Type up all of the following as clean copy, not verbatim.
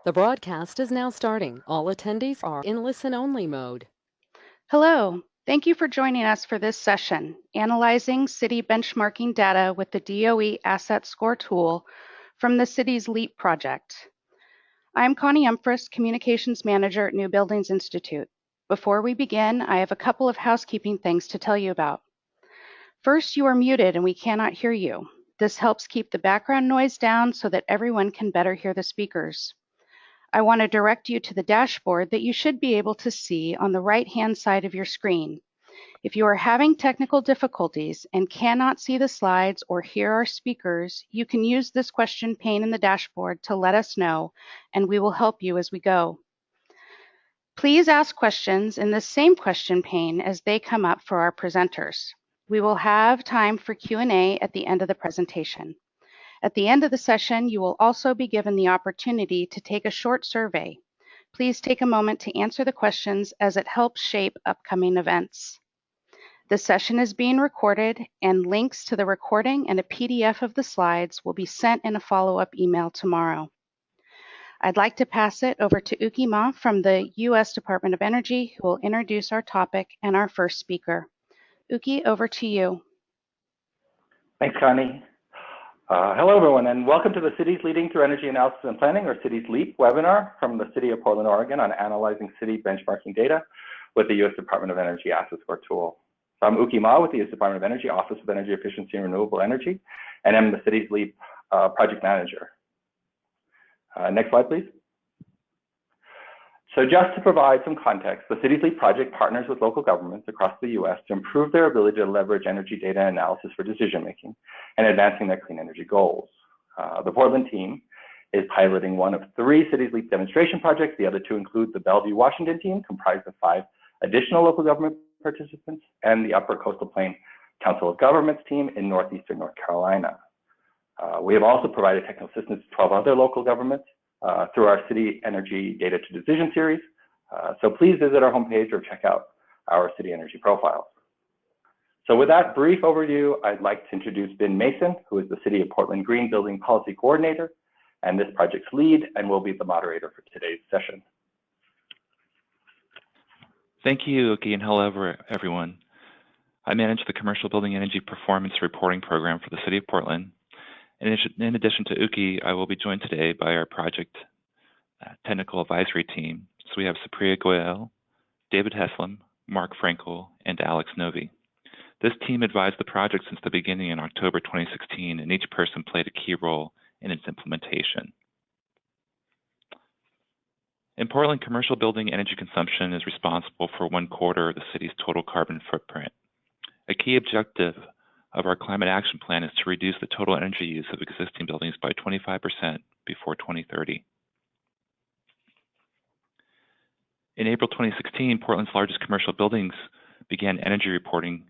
The broadcast is now starting. All attendees are in listen-only mode. Hello, thank you for joining us for this session, Analyzing City Benchmarking Data with the DOE Asset Score Tool from the city's LEAP project. I'm Connie Umfris, Communications Manager at New Buildings Institute. Before we begin, I have a couple of housekeeping things to tell you about. First, you are muted and we cannot hear you. This helps keep the background noise down so that everyone can better hear the speakers. I want to direct you to the dashboard that you should be able to see on the right-hand side of your screen. If you are having technical difficulties and cannot see the slides or hear our speakers, you can use this question pane in the dashboard to let us know, and we will help you as we go. Please ask questions in the same question pane as they come up for our presenters. We will have time for Q&A at the end of the presentation. At the end of the session, you will also be given the opportunity to take a short survey. Please take a moment to answer the questions as it helps shape upcoming events. The session is being recorded, and links to the recording and a PDF of the slides will be sent in a follow-up email tomorrow. I'd like to pass it over to Uki Ma from the U.S. Department of Energy, who will introduce our topic and our first speaker. Uki, over to you. Thanks, Connie. Hello, everyone, and welcome to the City's Leading Through Energy Analysis and Planning, or City's LEAP webinar from the City of Portland, Oregon on analyzing city benchmarking data with the U.S. Department of Energy Asset Score tool. So I'm Uki Ma with the U.S. Department of Energy, Office of Energy Efficiency and Renewable Energy, and I'm the City's LEAP project manager. Next slide, please. So just to provide some context, the City's LEAP project partners with local governments across the U.S. to improve their ability to leverage energy data analysis for decision-making and advancing their clean energy goals. The Portland team is piloting one of 3 City's LEAP demonstration projects. The other 2 include the Bellevue, Washington team, comprised of 5 additional local government participants, and the Upper Coastal Plain Council of Governments team in northeastern North Carolina. We have also provided technical assistance to 12 other local governments through our City Energy Data to Decision series. So please visit our homepage or check out our city energy profiles. So with that brief overview, I'd like to introduce Ben Mason, who is the City of Portland Green Building Policy Coordinator and this project's lead, and will be the moderator for today's session. Thank you, Uki, and hello, everyone. I manage the Commercial Building Energy Performance Reporting Program for the City of Portland. In addition to Uki, I will be joined today by our project technical advisory team. So we have Supriya Goyal, David Heslem, Mark Frankel, and Alex Novi. This team advised the project since the beginning in October 2016, and each person played a key role in its implementation. In Portland, commercial building energy consumption is responsible for 1/4 of the city's total carbon footprint. A key objective of our climate action plan is to reduce the total energy use of existing buildings by 25% before 2030. In April 2016, Portland's largest commercial buildings began energy reporting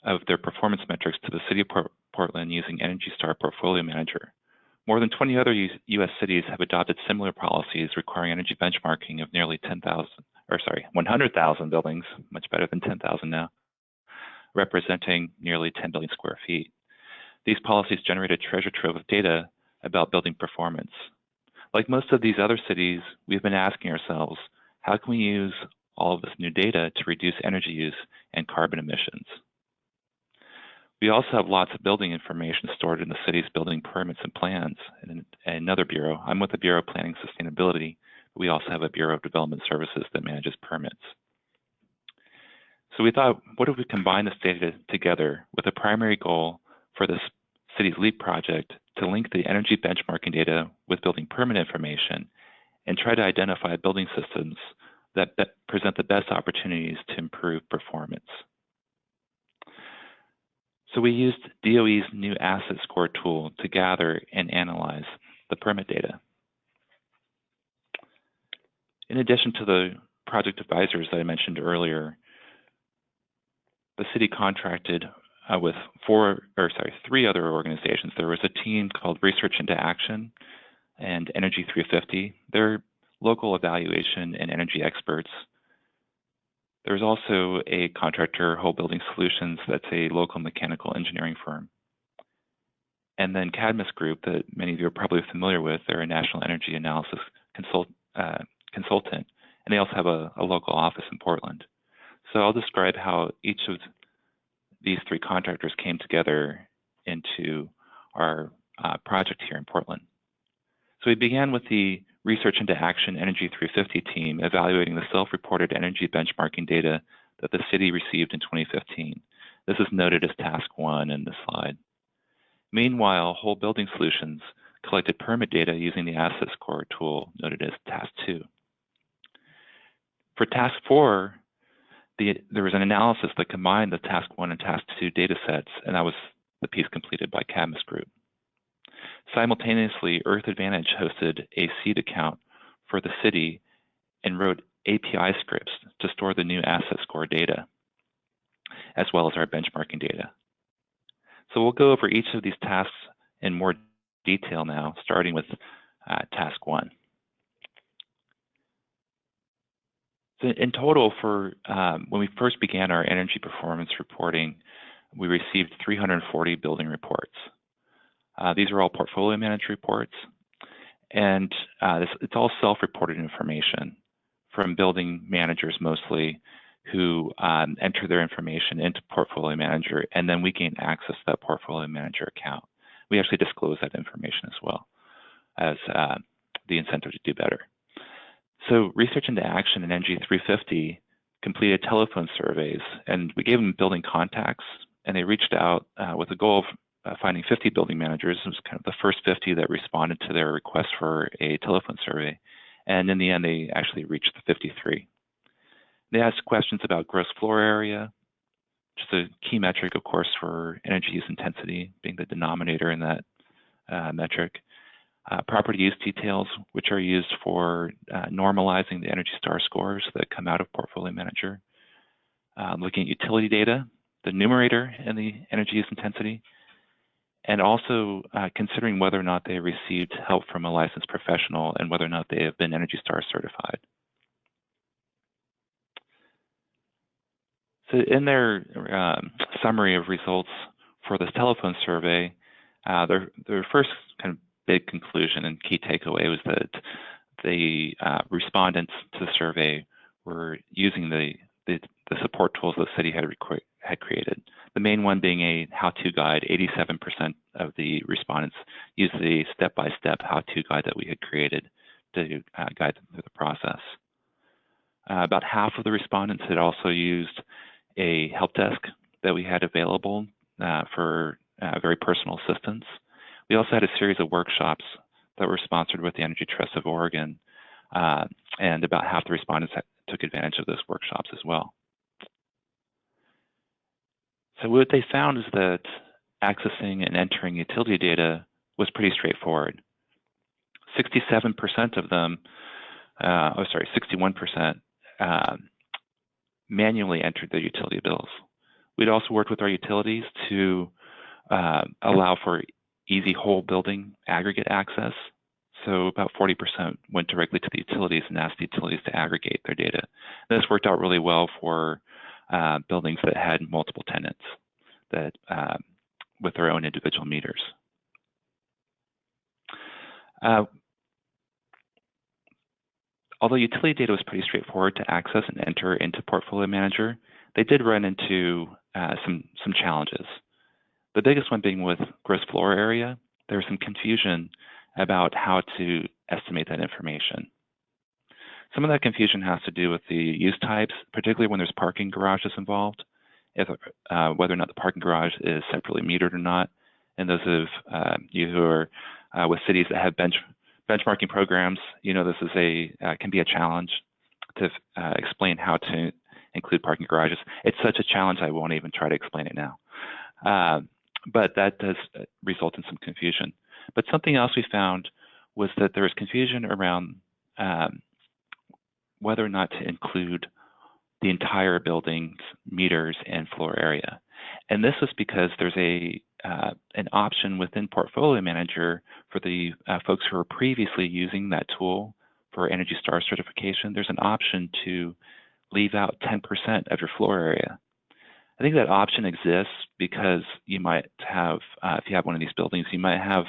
of their performance metrics to the City of Portland using Energy Star Portfolio Manager. More than 20 other U.S. cities have adopted similar policies requiring energy benchmarking of nearly 100,000 buildings, much better than 10,000 now, representing nearly 10 billion square feet. These policies generate a treasure trove of data about building performance. Like most of these other cities, we've been asking ourselves, how can we use all of this new data to reduce energy use and carbon emissions? We also have lots of building information stored in the city's building permits and plans and another bureau. I'm with the Bureau of Planning and Sustainability. We also have a Bureau of Development Services that manages permits. So we thought, what if we combine this data together with a primary goal for this city's LEAP project to link the energy benchmarking data with building permit information and try to identify building systems that present the best opportunities to improve performance. So we used DOE's new asset score tool to gather and analyze the permit data. In addition to the project advisors that I mentioned earlier, the city contracted with 3 other organizations. There was a team called Research into Action and Energy 350. They're local evaluation and energy experts. There's also a contractor, Whole Building Solutions, that's a local mechanical engineering firm. And then Cadmus Group, that many of you are probably familiar with, they're a national energy analysis consultant, and they also have a local office in Portland. So I'll describe how each of these three contractors came together into our project here in Portland. So we began with the Research into Action Energy 350 team evaluating the self-reported energy benchmarking data that the city received in 2015. This is noted as Task 1 in this slide. Meanwhile, Whole Building Solutions collected permit data using the Asset Score tool noted as Task 2. For Task 4, there was an analysis that combined the Task 1 and Task 2 data sets, and that was the piece completed by Cadmus Group. Simultaneously, Earth Advantage hosted a seed account for the city and wrote API scripts to store the new Asset Score data, as well as our benchmarking data. So we'll go over each of these tasks in more detail now, starting with Task 1. So in total, for when we first began our energy performance reporting, we received 340 building reports. These are all portfolio managed reports, and it's all self-reported information from building managers mostly, who enter their information into Portfolio Manager, and then we gain access to that Portfolio Manager account. We actually disclose that information as well as the incentive to do better. So Research into Action and NG 350 completed telephone surveys, and we gave them building contacts, and they reached out with the goal of finding 50 building managers. It was kind of the first 50 that responded to their request for a telephone survey. And in the end, they actually reached the 53. They asked questions about gross floor area, which is a key metric, of course, for energy use intensity being the denominator in that metric. Property use details, which are used for normalizing the Energy Star scores that come out of Portfolio Manager. Looking at utility data, the numerator and the energy use intensity, and also considering whether or not they received help from a licensed professional and whether or not they have been Energy Star certified. So in their summary of results for this telephone survey, their first kind of big conclusion and key takeaway was that the respondents to the survey were using the support tools the city had created. The main one being a how-to guide. 87% of the respondents used the step-by-step how-to guide that we had created to guide them through the process. About half of the respondents had also used a help desk that we had available for very personal assistance. We also had a series of workshops that were sponsored with the Energy Trust of Oregon, and about half the respondents took advantage of those workshops as well. So what they found is that accessing and entering utility data was pretty straightforward. 67% of them, 61% manually entered their utility bills. We'd also worked with our utilities to allow for easy whole building aggregate access. So about 40% went directly to the utilities and asked the utilities to aggregate their data. This worked out really well for buildings that had multiple tenants that with their own individual meters. Although utility data was pretty straightforward to access and enter into Portfolio Manager, they did run into some challenges. The biggest one being with gross floor area. There was some confusion about how to estimate that information. Some of that confusion has to do with the use types, particularly when there's parking garages involved, whether or not the parking garage is separately metered or not. And those of you who are with cities that have benchmarking programs, you know this is can be a challenge to explain how to include parking garages. It's such a challenge I won't even try to explain it now. But that does result in some confusion. But something else we found was that there was confusion around whether or not to include the entire building's meters and floor area. And this was because there's an option within Portfolio Manager for the folks who are previously using that tool for Energy Star certification. There's an option to leave out 10% of your floor area. I think that option exists because you might have, if you have one of these buildings, you might have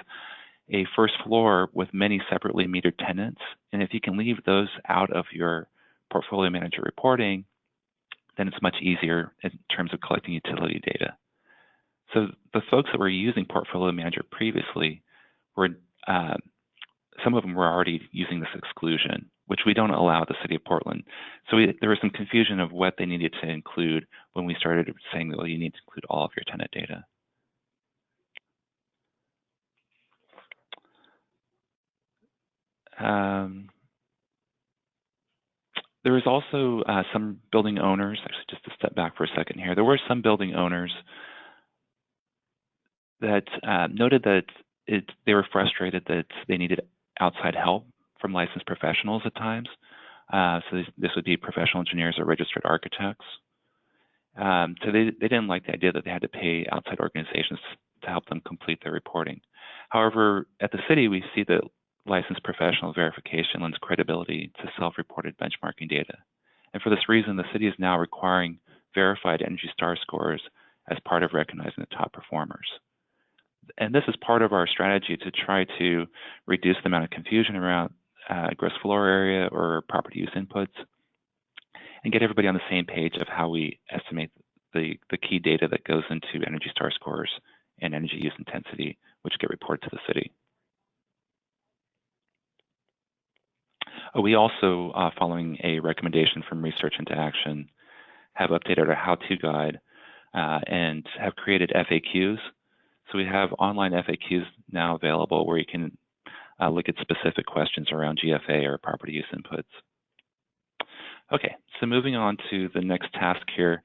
a first floor with many separately metered tenants. And if you can leave those out of your portfolio manager reporting, then it's much easier in terms of collecting utility data. So the folks that were using Portfolio Manager previously were, some of them were already using this exclusion, which we don't allow at the City of Portland. So there was some confusion of what they needed to include when we started saying, well, you need to include all of your tenant data. There was also some building owners, actually just to step back for a second here, there were some building owners that noted that they were frustrated that they needed outside help from licensed professionals at times. So this would be professional engineers or registered architects. So they didn't like the idea that they had to pay outside organizations to help them complete their reporting. However, at the city, we see that licensed professional verification lends credibility to self-reported benchmarking data. And for this reason, the city is now requiring verified Energy Star scores as part of recognizing the top performers. And this is part of our strategy to try to reduce the amount of confusion around gross floor area or property use inputs and get everybody on the same page of how we estimate the key data that goes into Energy Star scores and energy use intensity, which get reported to the city. We also, following a recommendation from Research into Action, have updated our how-to guide and have created FAQs. So we have online FAQs now available where you can look at specific questions around GFA or property use inputs. Okay, so moving on to the next task here.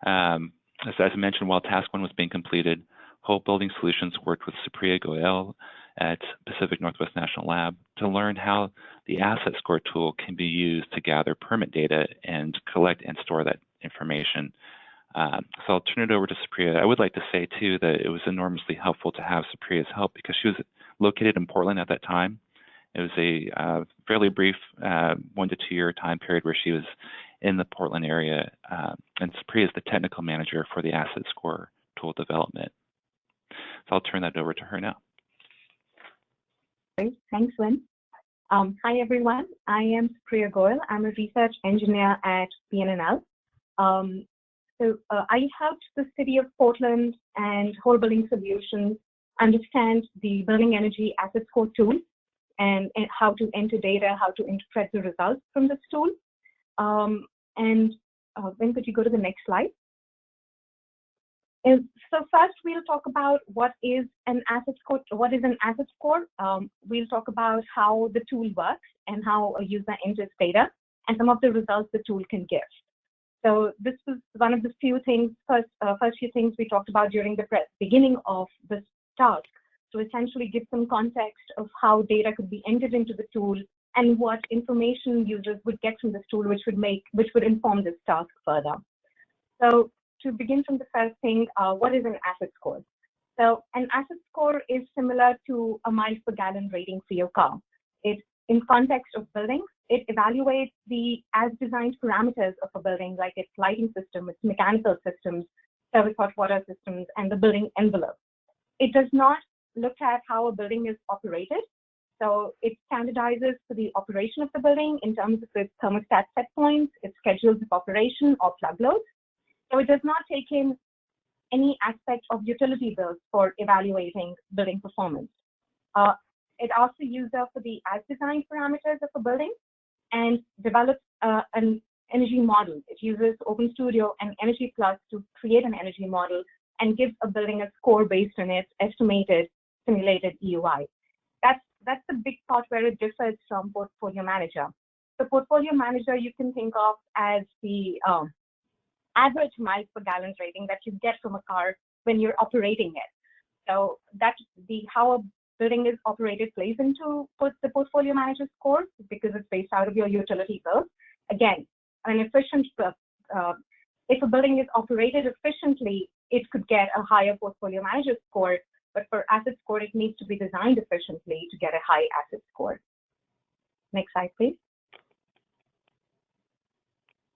As I mentioned, while task 1 was being completed, Whole Building Solutions worked with Supriya Goyal at Pacific Northwest National Lab to learn how the asset score tool can be used to gather permit data and collect and store that information. So I'll turn it over to Supriya. I would like to say too that it was enormously helpful to have Supriya's help because she was located in Portland at that time. It was a fairly brief 1 to 2 year time period where she was in the Portland area, and Supriya is the technical manager for the asset score tool development. So I'll turn that over to her now. Great. Thanks, Lynn. Hi, everyone. I am Supriya Goyal. I'm a research engineer at PNNL. I helped the City of Portland and Whole Building Solutions understand the Building Energy Asset Score tool and how to enter data, how to interpret the results from this tool. When could you go to the next slide? So first, we'll talk about what is an asset score. What is an asset score? We'll talk about how the tool works and how a user enters data and some of the results the tool can give. So this was one of the few things, first few things we talked about during the beginning of this task, to essentially give some context of how data could be entered into the tool and what information users would get from this tool, which would inform this task further. So to begin from the first thing, what is an asset score? So an asset score is similar to a miles per gallon rating for your car. In context of buildings, it evaluates the as-designed parameters of a building, like its lighting system, its mechanical systems, service hot water systems, and the building envelope. It does not look at how a building is operated. So it standardizes for the operation of the building in terms of its thermostat set points, its schedules of operation, or plug loads. So it does not take in any aspect of utility bills for evaluating building performance. It asks the user for the as-designed parameters of a building and develops an energy model. It uses OpenStudio and Energy Plus to create an energy model and gives a building a score based on its estimated simulated EUI. That's the big part where it differs from Portfolio Manager. The Portfolio Manager you can think of as the average miles per gallon rating that you get from a car when you're operating it. So that's how a building is operated plays into the Portfolio Manager score because it's based out of your utility bills. Again, an efficient, if a building is operated efficiently, it could get a higher Portfolio Manager score, but for asset score, it needs to be designed efficiently to get a high asset score. Next slide, please.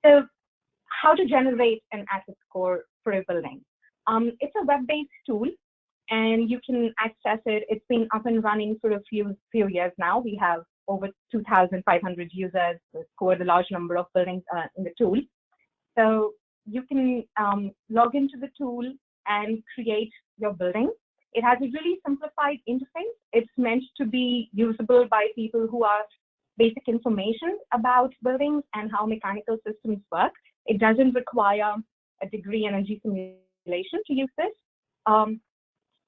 So how to generate an asset score for a building. It's a web-based tool. and you can access it. It's been up and running for a few years now. We have over 2,500 users who scored a large number of buildings in the tool. So you can log into the tool and create your building. It has a really simplified interface. It's meant to be usable by people who have basic information about buildings and how mechanical systems work. It doesn't require a degree in energy simulation to use this.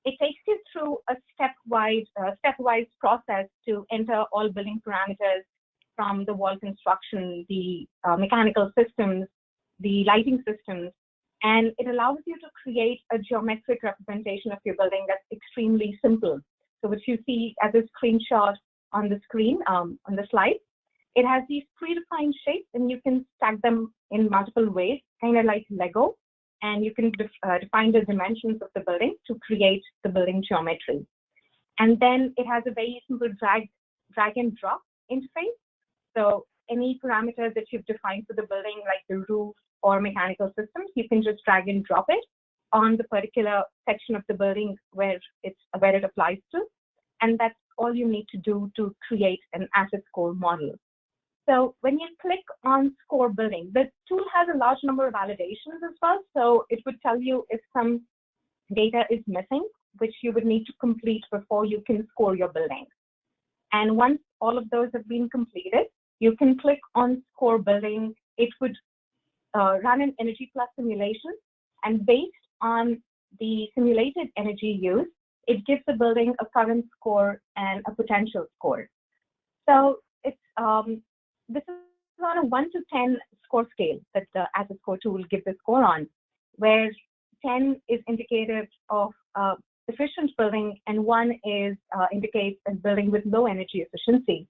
It takes you through a stepwise process to enter all building parameters from the wall construction, the mechanical systems, the lighting systems, and it allows you to create a geometric representation of your building that's extremely simple. So what you see as a screenshot on the screen, on the slide, it has these predefined shapes and you can stack them in multiple ways, kind of like Lego. And you can define the dimensions of the building to create the building geometry. And then it has a very simple drag and drop interface. So any parameters that you've defined for the building, like the roof or mechanical systems, you can just drag and drop it on the particular section of the building where it applies to. And that's all you need to do to create an asset score model. So when you click on score building, the tool has a large number of validations as well. So it would tell you if some data is missing, which you would need to complete before you can score your building. And once all of those have been completed, you can click on score building. It would run an Energy Plus simulation. And based on the simulated energy use, it gives the building a current score and a potential score. So it's this is on a 1 to 10 score scale that the asset score tool gives a score on, where 10 is indicative of efficient building and 1 is indicates a building with low energy efficiency.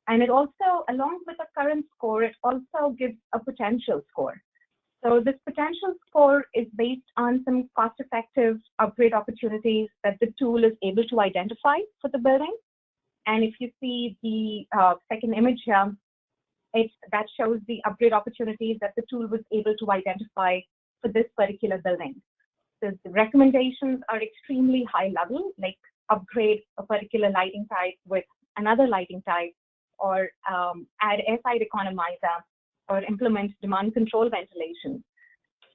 And it also, along with the current score, it also gives a potential score. So this potential score is based on some cost-effective upgrade opportunities that the tool is able to identify for the building. And if you see the second image here, that shows the upgrade opportunities that the tool was able to identify for this particular building. So the recommendations are extremely high level, like upgrade a particular lighting type with another lighting type, or add airside economizer, or implement demand control ventilation.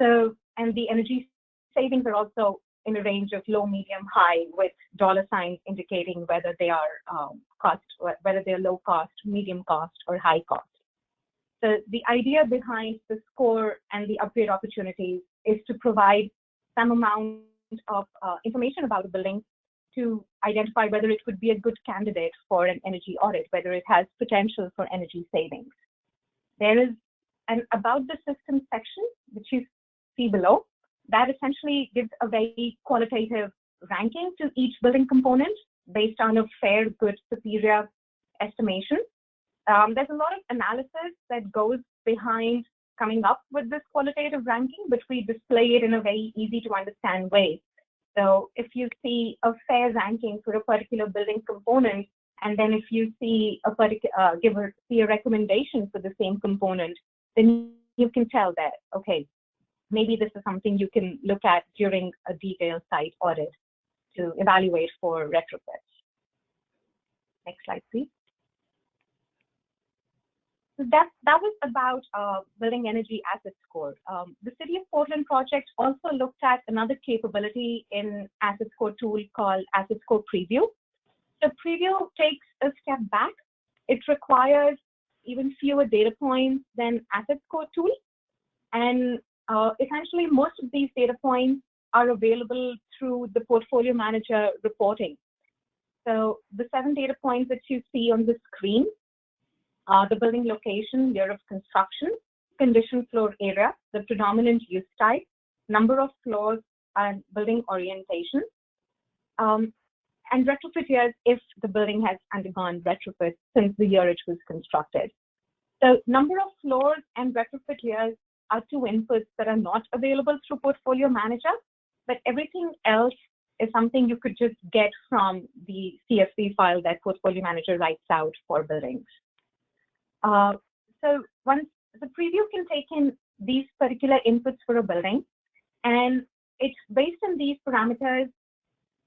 So, and the energy savings are also in a range of low, medium, high, with dollar signs indicating whether they are whether they're low cost, medium cost, or high cost. So the idea behind the score and the upgrade opportunities is to provide some amount of information about the building to identify whether it would be a good candidate for an energy audit, whether it has potential for energy savings. There is an about the system section, which you see below, that essentially gives a very qualitative ranking to each building component based on a fair, good, superior estimation. There's a lot of analysis that goes behind coming up with this qualitative ranking, but we display it in a very easy to understand way. So if you see a fair ranking for a particular building component, and then if you see a particular see a recommendation for the same component, then you can tell that, okay, maybe this is something you can look at during a detailed site audit to evaluate for retrofits. Next slide, please. So that was about building energy asset score. The City of Portland project also looked at another capability in asset score tool called asset score preview. So preview takes a step back. It requires even fewer data points than asset score tool. And essentially most of these data points are available through the portfolio manager reporting. So the 7 data points that you see on the screen, the building location, year of construction, condition floor area, the predominant use type, number of floors, and building orientation, and retrofit years if the building has undergone retrofit since the year it was constructed. So number of floors and retrofit years are 2 inputs that are not available through Portfolio Manager, but everything else is something you could just get from the CSV file that Portfolio Manager writes out for buildings. So once the preview can take in these particular inputs for a building, and it's based on these parameters,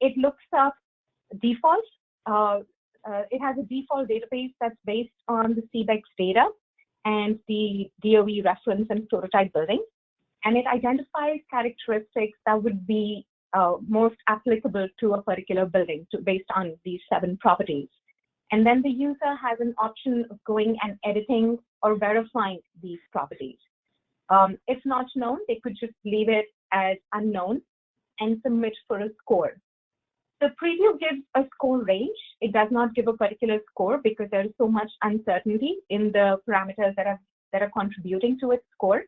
It looks up defaults. It has a default database that's based on the CBEX data and the DOE reference and prototype buildings. And it identifies characteristics that would be most applicable to a particular building based on these 7 properties. And then the user has an option of going and editing or verifying these properties. If not known, they could just leave it as unknown and submit for a score. The preview gives a score range. It does not give a particular score because there is so much uncertainty in the parameters that are contributing to its score.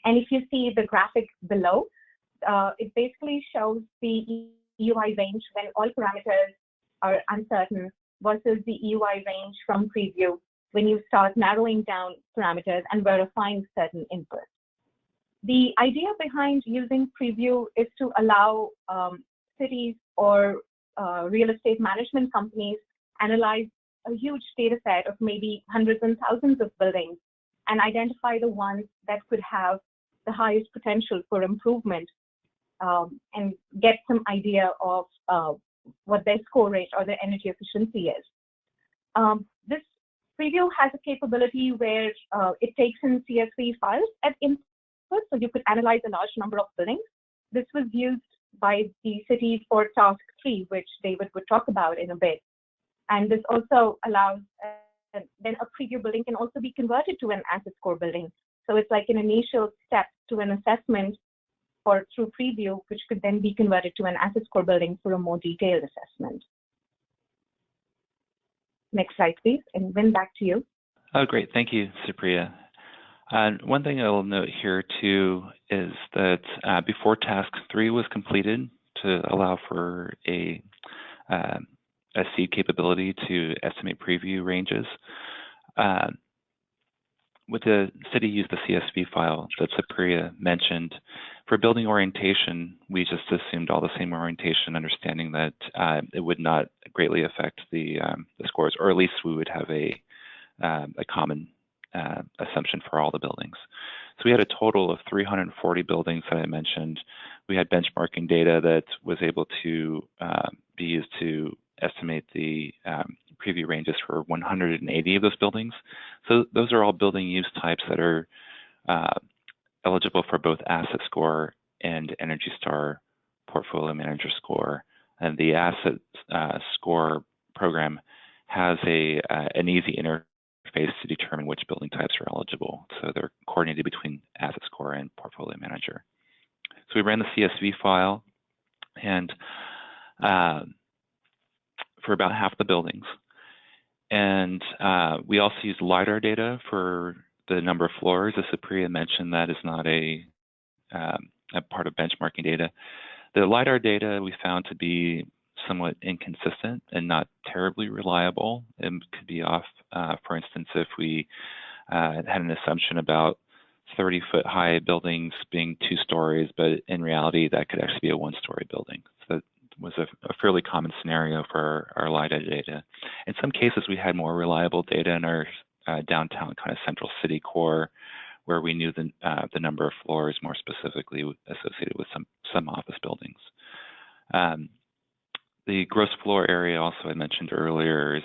And if you see the graphic below, it basically shows the EUI range when all parameters are uncertain versus the EUI range from preview when you start narrowing down parameters and verifying certain inputs. The idea behind using preview is to allow cities or real estate management companies analyze a huge data set of maybe hundreds and thousands of buildings and identify the ones that could have the highest potential for improvement and get some idea of what their score rate or their energy efficiency is. This preview has a capability where it takes in CSV files at input, so you could analyze a large number of buildings. This was used by the city for task 3, which David would talk about in a bit. And this also allows, then a preview building can also be converted to an asset score building. So it's like an initial step to an assessment or through preview, which could then be converted to an asset score building for a more detailed assessment. Next slide, please, and Vin, back to you. Oh, great. Thank you, Supriya. One thing I will note here, too, is that before task 3 was completed to allow for a seed capability to estimate preview ranges, with the city used the CSV file that Supriya mentioned. For building orientation, we just assumed all the same orientation, understanding that it would not greatly affect the scores, or at least we would have a common assumption for all the buildings. So we had a total of 340 buildings that I mentioned. We had benchmarking data that was able to be used to estimate the preview ranges for 180 of those buildings. So those are all building use types that are eligible for both asset score and Energy Star portfolio manager score. And the asset score program has an easy interface to determine which building types are eligible. So they're coordinated between asset score and portfolio manager. So we ran the CSV file and for about half the buildings. And we also used LiDAR data for the number of floors. As Supriya mentioned, that is not a part of benchmarking data. The LiDAR data we found to be somewhat inconsistent and not terribly reliable. It could be off, for instance, if we had an assumption about 30-foot high buildings being 2 stories, but in reality, that could actually be a 1-story building. So that was a fairly common scenario for our LiDAR data. In some cases, we had more reliable data in our downtown kind of central city core, where we knew the number of floors more specifically associated with some office buildings. The gross floor area also I mentioned earlier is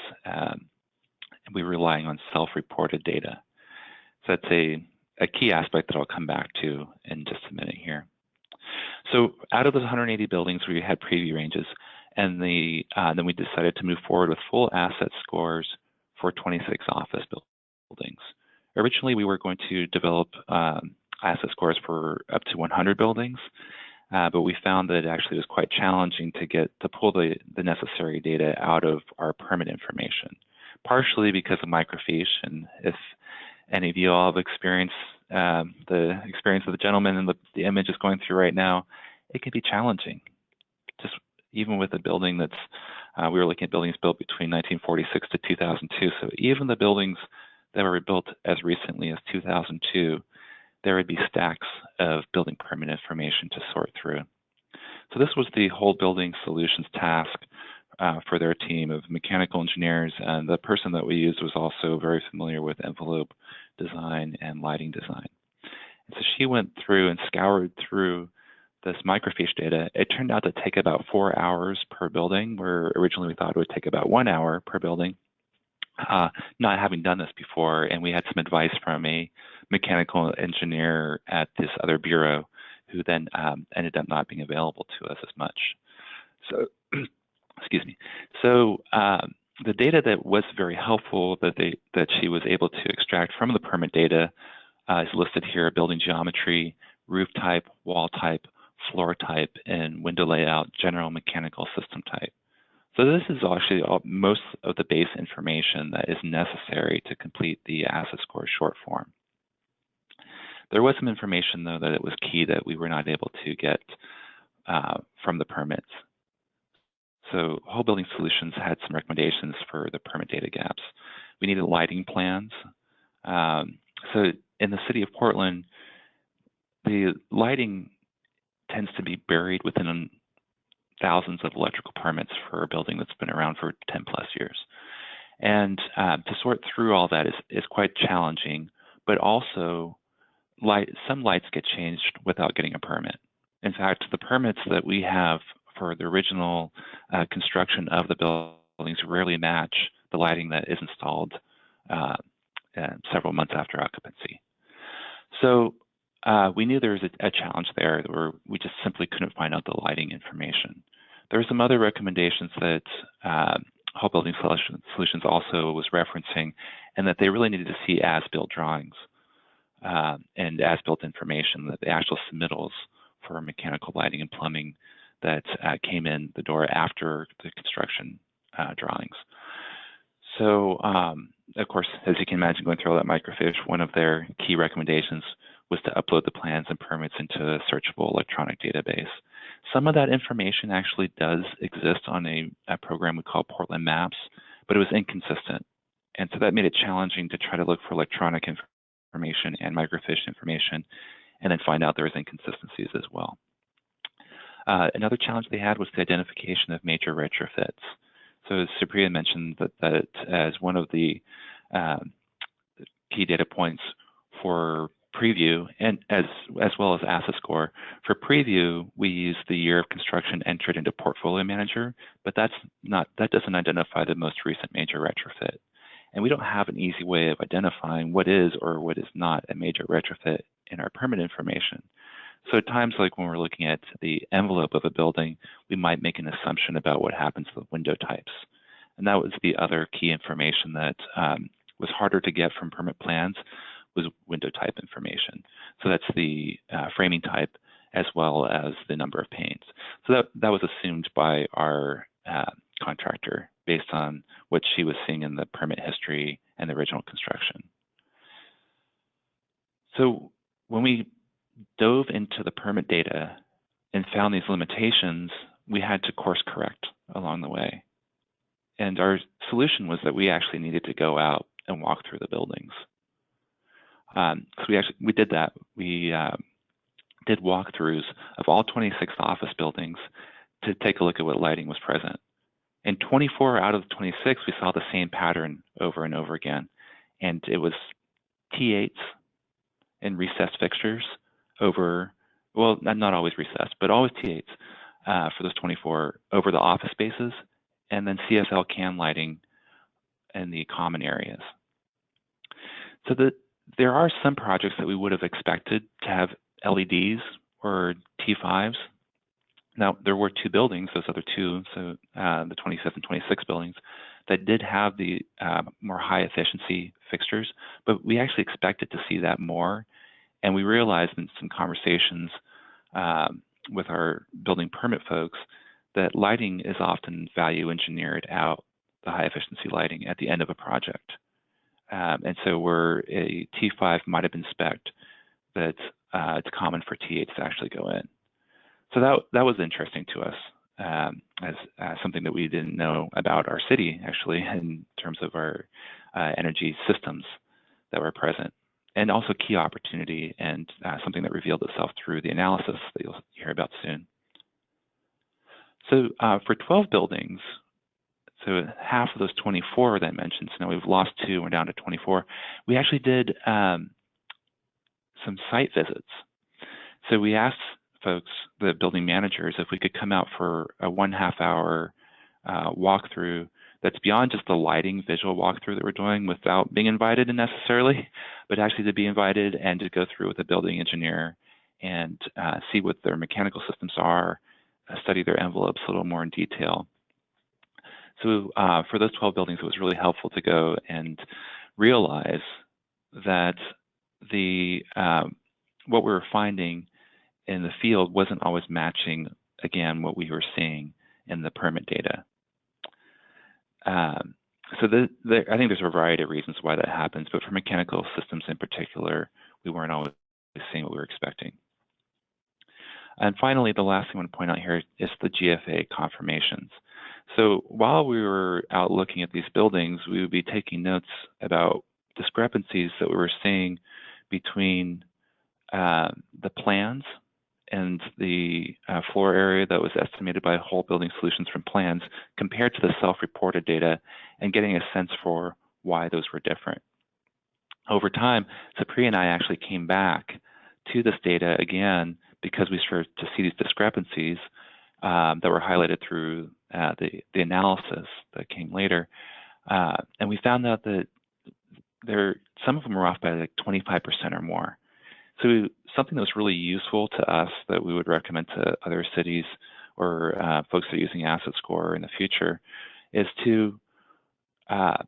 we're relying on self-reported data. So that's a key aspect that I'll come back to in just a minute here. So out of those 180 buildings, we had preview ranges, and then we decided to move forward with full asset scores for 26 office buildings. Originally, we were going to develop asset scores for up to 100 buildings, but we found that it actually was quite challenging to pull the necessary data out of our permit information, partially because of microfiche. And if any of you all have experienced the experience of the gentleman and the image is going through right now, it can be challenging. Just even with a building that's, we were looking at buildings built between 1946 to 2002. So even the buildings that were built as recently as 2002, there would be stacks of building permit information to sort through. So this was the whole building solutions task for their team of mechanical engineers, and the person that we used was also very familiar with envelope design and lighting design. And so she went through and scoured through this microfiche data, it turned out to take about 4 hours per building, where originally we thought it would take about 1 hour per building. Not having done this before, and we had some advice from a mechanical engineer at this other bureau who then ended up not being available to us as much. So, excuse me. So the data that was very helpful that she was able to extract from the permit data is listed here: building geometry, roof type, wall type, floor type, and window layout, general mechanical system type. So this is actually most of the base information that is necessary to complete the asset score short form. There was some information, though, that it was key that we were not able to get from the permits. So Whole Building Solutions had some recommendations for the permit data gaps. We needed lighting plans. So in the city of Portland, the lighting tends to be buried within thousands of electrical permits for a building that's been around for 10 plus years. And to sort through all that is quite challenging, but also some lights get changed without getting a permit. In fact, the permits that we have for the original construction of the buildings rarely match the lighting that is installed several months after occupancy. So we knew there was a challenge there where we just simply couldn't find out the lighting information. There were some other recommendations that Whole Building Solutions also was referencing, and that they really needed to see as-built drawings and as-built information, that the actual submittals for mechanical lighting and plumbing that came in the door after the construction drawings. So, of course, as you can imagine, going through all that microfiche, one of their key recommendations was to upload the plans and permits into a searchable electronic database. Some of that information actually does exist on a program we call Portland Maps, but it was inconsistent. And so that made it challenging to try to look for electronic information and microfiche information, and then find out there was inconsistencies as well. Another challenge they had was the identification of major retrofits. So as Supriya mentioned, that as one of the key data points for preview, and as well as asset score. For preview, we use the year of construction entered into Portfolio Manager, but that doesn't identify the most recent major retrofit. And we don't have an easy way of identifying what is or what is not a major retrofit in our permit information. So at times, like when we're looking at the envelope of a building, we might make an assumption about what happens to the window types. And that was the other key information that was harder to get from permit plans, was window type information. So that's the framing type as well as the number of panes. So that was assumed by our contractor based on what she was seeing in the permit history and the original construction. So when we dove into the permit data and found these limitations, we had to course correct along the way. And our solution was that we actually needed to go out and walk through the buildings. So we did that. We did walkthroughs of all 26 office buildings to take a look at what lighting was present. In 24 out of the 26, we saw the same pattern over and over again. And it was T8s and recessed fixtures over, well, not always recessed, but always T8s for those 24 over the office spaces, and then CSL can lighting in the common areas. So there are some projects that we would have expected to have LEDs or T5s. Now, there were two buildings, those other two, so the 27 and 26 buildings, that did have the more high efficiency fixtures, but we actually expected to see that more. And we realized in some conversations with our building permit folks that lighting is often value engineered out, the high efficiency lighting, at the end of a project. And so where a T5 might have been spec'd, that it's common for T8s to actually go in. So that was interesting to us as something that we didn't know about our city, actually, in terms of our energy systems that were present. And also key opportunity, and something that revealed itself through the analysis that you'll hear about soon. So for 12 buildings, so half of those 24 that I mentioned, so now we've lost 2, we're down to 24. We actually did some site visits. So we asked folks, the building managers, if we could come out for a 1/2 hour walkthrough that's beyond just the lighting visual walkthrough that we're doing without being invited necessarily, but actually to be invited and to go through with a building engineer and see what their mechanical systems are, study their envelopes a little more in detail. So for those 12 buildings, it was really helpful to go and realize that what we were finding in the field wasn't always matching, again, what we were seeing in the permit data. So I think there's a variety of reasons why that happens, but for mechanical systems in particular, we weren't always seeing what we were expecting. And finally, the last thing I want to point out here is the GFA confirmations. So while we were out looking at these buildings, we would be taking notes about discrepancies that we were seeing between the plans and the floor area that was estimated by Whole Building Solutions from plans compared to the self-reported data, and getting a sense for why those were different. Over time, Sapri and I actually came back to this data again because we started to see these discrepancies that were highlighted through the analysis that came later. And we found out that some of them were off by like 25% or more. So something that was really useful to us that we would recommend to other cities or folks that are using Asset Score in the future is to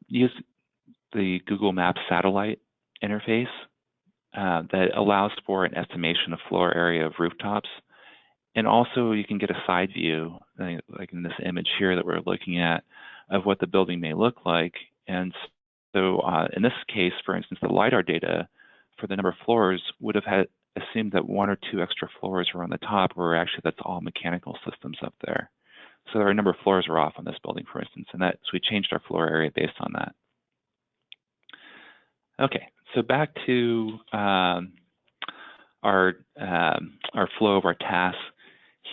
use the Google Maps satellite interface that allows for an estimation of floor area of rooftops. And also you can get a side view, like in this image here that we're looking at, of what the building may look like. And so in this case, for instance, the LiDAR data for the number of floors would have had assumed that 1 or 2 extra floors were on the top, where actually that's all mechanical systems up there. So our number of floors are off on this building, for instance, and so we changed our floor area based on that. Okay, so back to our flow of our tasks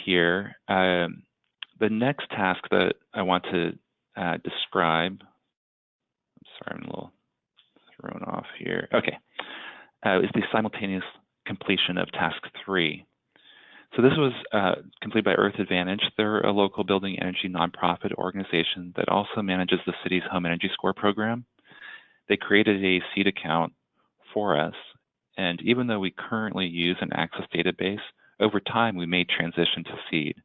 here. The next task that I want to describe, I'm sorry, I'm a little thrown off here. Okay, is the simultaneous completion of task 3. So this was completed by Earth Advantage. They're a local building energy nonprofit organization that also manages the city's home energy score program. They created a seed account for us, and even though we currently use an Access database, over time we may transition to seed.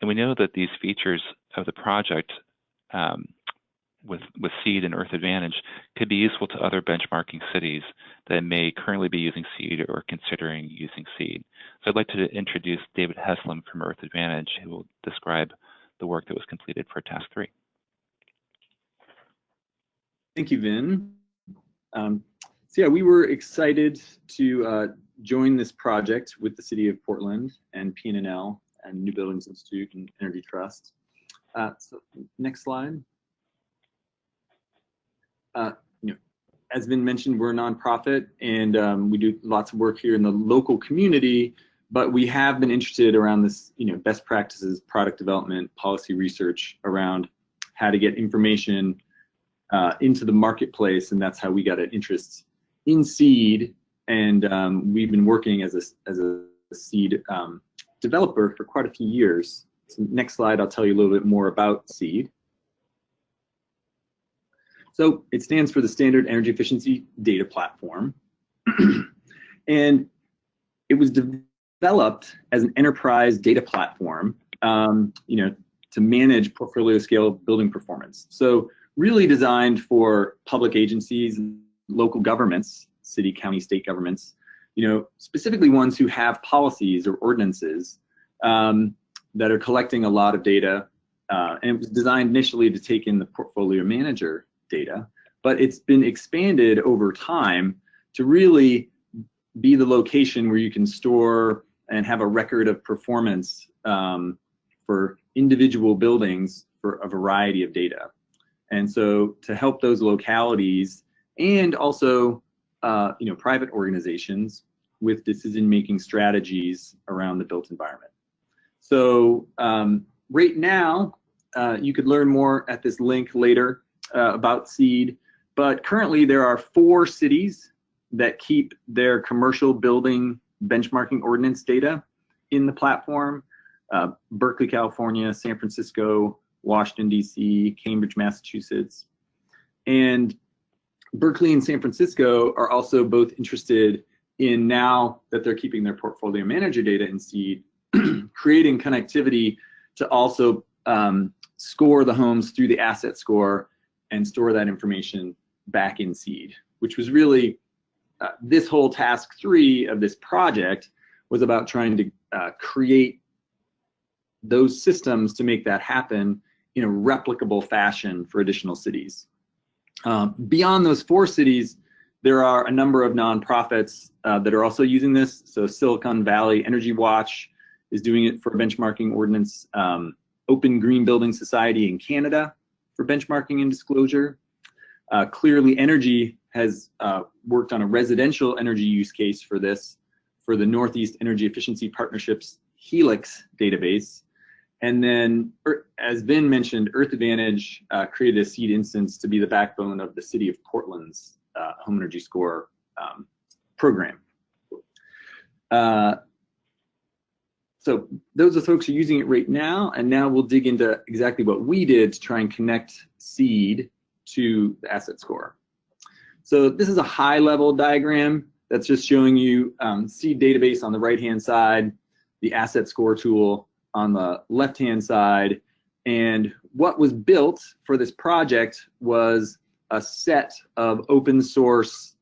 And we know that these features of the project with seed and Earth Advantage could be useful to other benchmarking cities that may currently be using seed or considering using seed. So I'd like to introduce David Heslem from Earth Advantage, who will describe the work that was completed for task 3. Thank you, Vin. So yeah, we were excited to join this project with the City of Portland and PNNL and New Buildings Institute and Energy Trust. So next slide. As Vin mentioned, we're a nonprofit, and we do lots of work here in the local community, but we have been interested around this, best practices, product development, policy research around how to get information into the marketplace, and that's how we got an interest in seed. And we've been working as a seed developer for quite a few years. So next slide, I'll tell you a little bit more about seed. So it stands for the Standard Energy Efficiency Data Platform. And it was developed as an enterprise data platform, to manage portfolio scale building performance. So really designed for public agencies, local governments, city, county, state governments, specifically ones who have policies or ordinances that are collecting a lot of data. And it was designed initially to take in the portfolio manager data, but it's been expanded over time to really be the location where you can store and have a record of performance for individual buildings for a variety of data. And so to help those localities and also private organizations with decision-making strategies around the built environment. So right now, you could learn more at this link later about seed, but currently there are 4 cities that keep their commercial building benchmarking ordinance data in the platform: Berkeley, California, San Francisco, Washington, D.C., Cambridge, Massachusetts. And Berkeley and San Francisco are also both interested in, now that they're keeping their portfolio manager data in seed, creating connectivity to also score the homes through the asset score and store that information back in seed, which was really this whole task 3 of this project was about trying to create those systems to make that happen in a replicable fashion for additional cities. Beyond those 4 cities, there are a number of nonprofits that are also using this. So Silicon Valley Energy Watch is doing it for benchmarking ordinance. Open Green Building Society in Canada for benchmarking and disclosure. Clearly Energy has worked on a residential energy use case for this for the Northeast Energy Efficiency Partnerships Helix database. And then, as Vin mentioned, Earth Advantage created a seed instance to be the backbone of the City of Portland's Home Energy Score program. So those are folks who are using it right now, and now we'll dig into exactly what we did to try and connect seed to the asset score. So this is a high-level diagram that's just showing you seed database on the right-hand side, the asset score tool on the left-hand side, and what was built for this project was a set of open source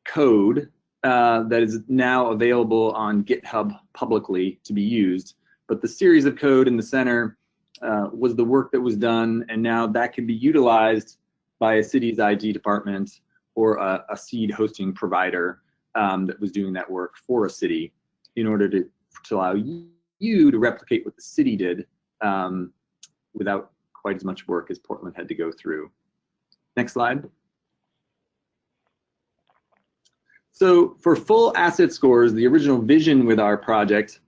code that is now available on GitHub publicly to be used. But the series of code in the center was the work that was done, and now that can be utilized by a city's IT department or a seed hosting provider that was doing that work for a city in order to allow you to replicate what the city did without quite as much work as Portland had to go through. Next slide. So for full asset scores, the original vision with our project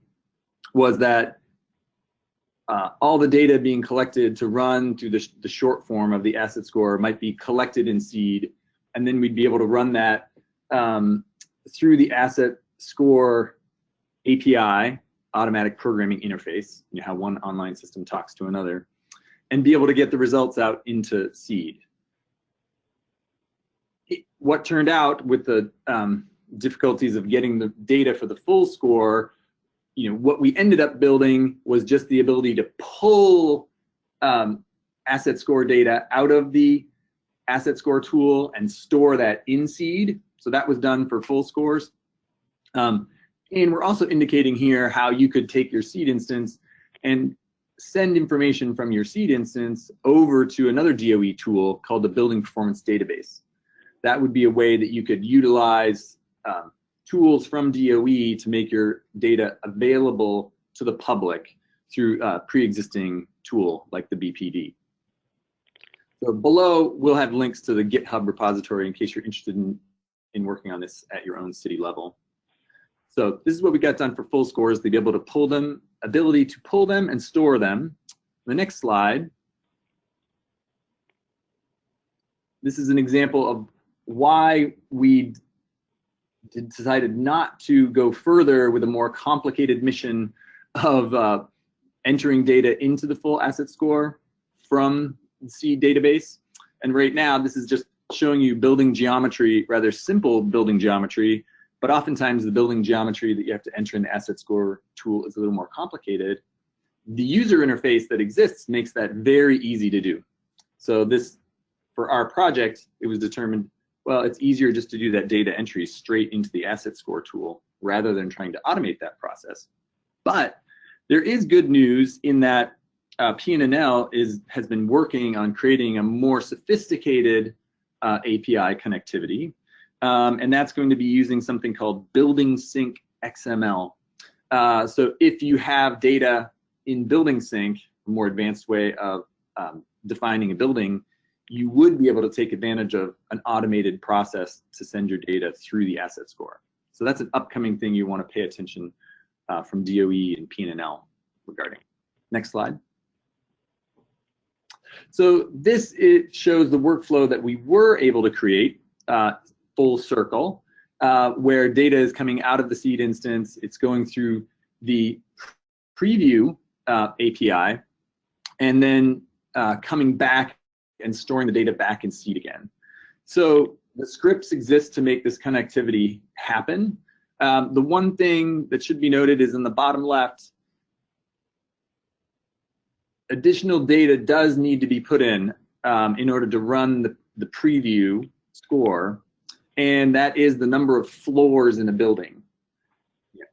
was that all the data being collected to run through the short form of the asset score might be collected in seed, and then we'd be able to run that through the asset score API, automatic programming interface, you know, how one online system talks to another, and be able to get the results out into seed. What turned out with the difficulties of getting the data for the full score, you know, what we ended up building was just the ability to pull asset score data out of the asset score tool and store that in seed. So that was done for full scores. And we're also indicating here how you could take your seed instance and send information from your seed instance over to another DOE tool called the Building Performance Database. That would be a way that you could utilize tools from DOE to make your data available to the public through a pre-existing tool like the BPD. So below, we'll have links to the GitHub repository in case you're interested in working on this at your own city level. So this is what we got done for full scores, to be able to pull them, ability to pull them and store them. The next slide. This is an example of why we decided not to go further with a more complicated mission of entering data into the full asset score from the seed database. And right now, this is just showing you building geometry, rather simple building geometry, but oftentimes the building geometry that you have to enter in the asset score tool is a little more complicated. The user interface that exists makes that very easy to do. So this, for our project, it was determined, well, it's easier just to do that data entry straight into the asset score tool rather than trying to automate that process. But there is good news in that PNNL has been working on creating a more sophisticated API connectivity, and that's going to be using something called Building Sync XML. So if you have data in Building Sync, a more advanced way of defining a building, you would be able to take advantage of an automated process to send your data through the asset score. So that's an upcoming thing you want to pay attention from DOE and PNNL regarding. Next slide. So it shows the workflow that we were able to create full circle. where data is coming out of the seed instance. It's going through the preview API, and then coming back and storing the data back in seed again. So the scripts exist to make this connectivity happen. The one thing that should be noted is in the bottom left, additional data does need to be put in order to run the preview score, and that is the number of floors in a building.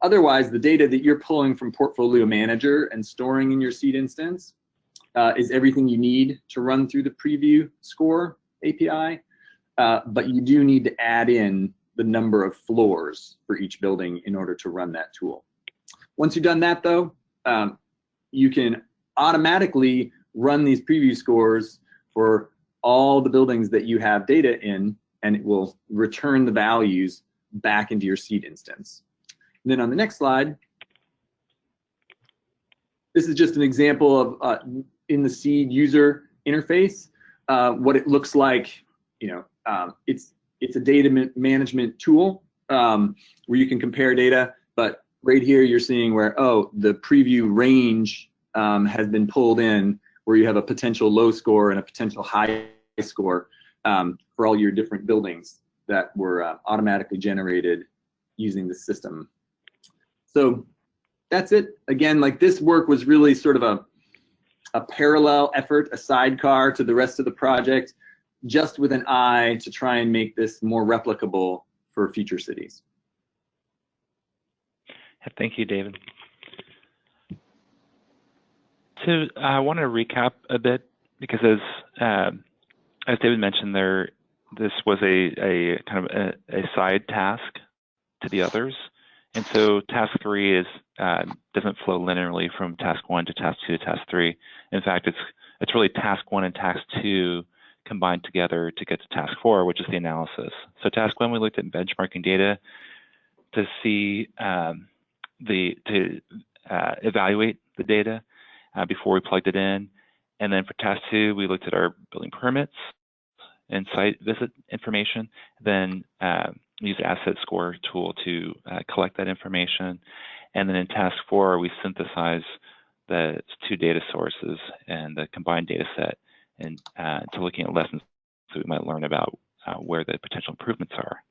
Otherwise, the data that you're pulling from Portfolio Manager and storing in your seed instance is everything you need to run through the preview score API, but you do need to add in the number of floors for each building in order to run that tool. Once you've done that, though, you can automatically run these preview scores for all the buildings that you have data in, and it will return the values back into your seed instance. And then on the next slide, this is just an example of in the seed user interface, what it looks like. It's a data management tool where you can compare data, but right here you're seeing where, oh, the preview range has been pulled in, where you have a potential low score and a potential high score for all your different buildings that were automatically generated using the system. So that's it. Again, like, this work was really sort of a parallel effort, a sidecar to the rest of the project, just with an eye to try and make this more replicable for future cities. Thank you, David. So I want to recap a bit, because as David mentioned, this was a kind of a side task to the others, and so task 3 is doesn't flow linearly from task 1 to task 2 to task 3. In fact, it's really task 1 and task 2 combined together to get to task 4, which is the analysis. So task 1, we looked at benchmarking data to see evaluate the data before we plugged it in. And then for task 2, we looked at our building permits and site visit information, then use the asset score tool to collect that information. And then in task 4, we synthesize the 2 data sources and the combined data set, and to looking at lessons that we might learn about where the potential improvements are.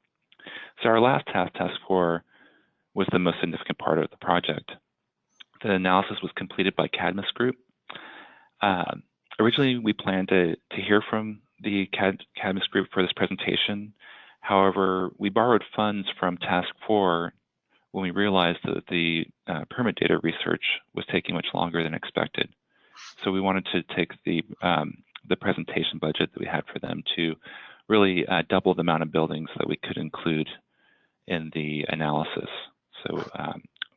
So our last task, task 4, was the most significant part of the project. The analysis was completed by Cadmus Group. Originally, we planned to hear from the Cadmus Group for this presentation. However, we borrowed funds from task 4 when we realized that the permit data research was taking much longer than expected. So we wanted to take the presentation budget that we had for them to really double the amount of buildings that we could include in the analysis. So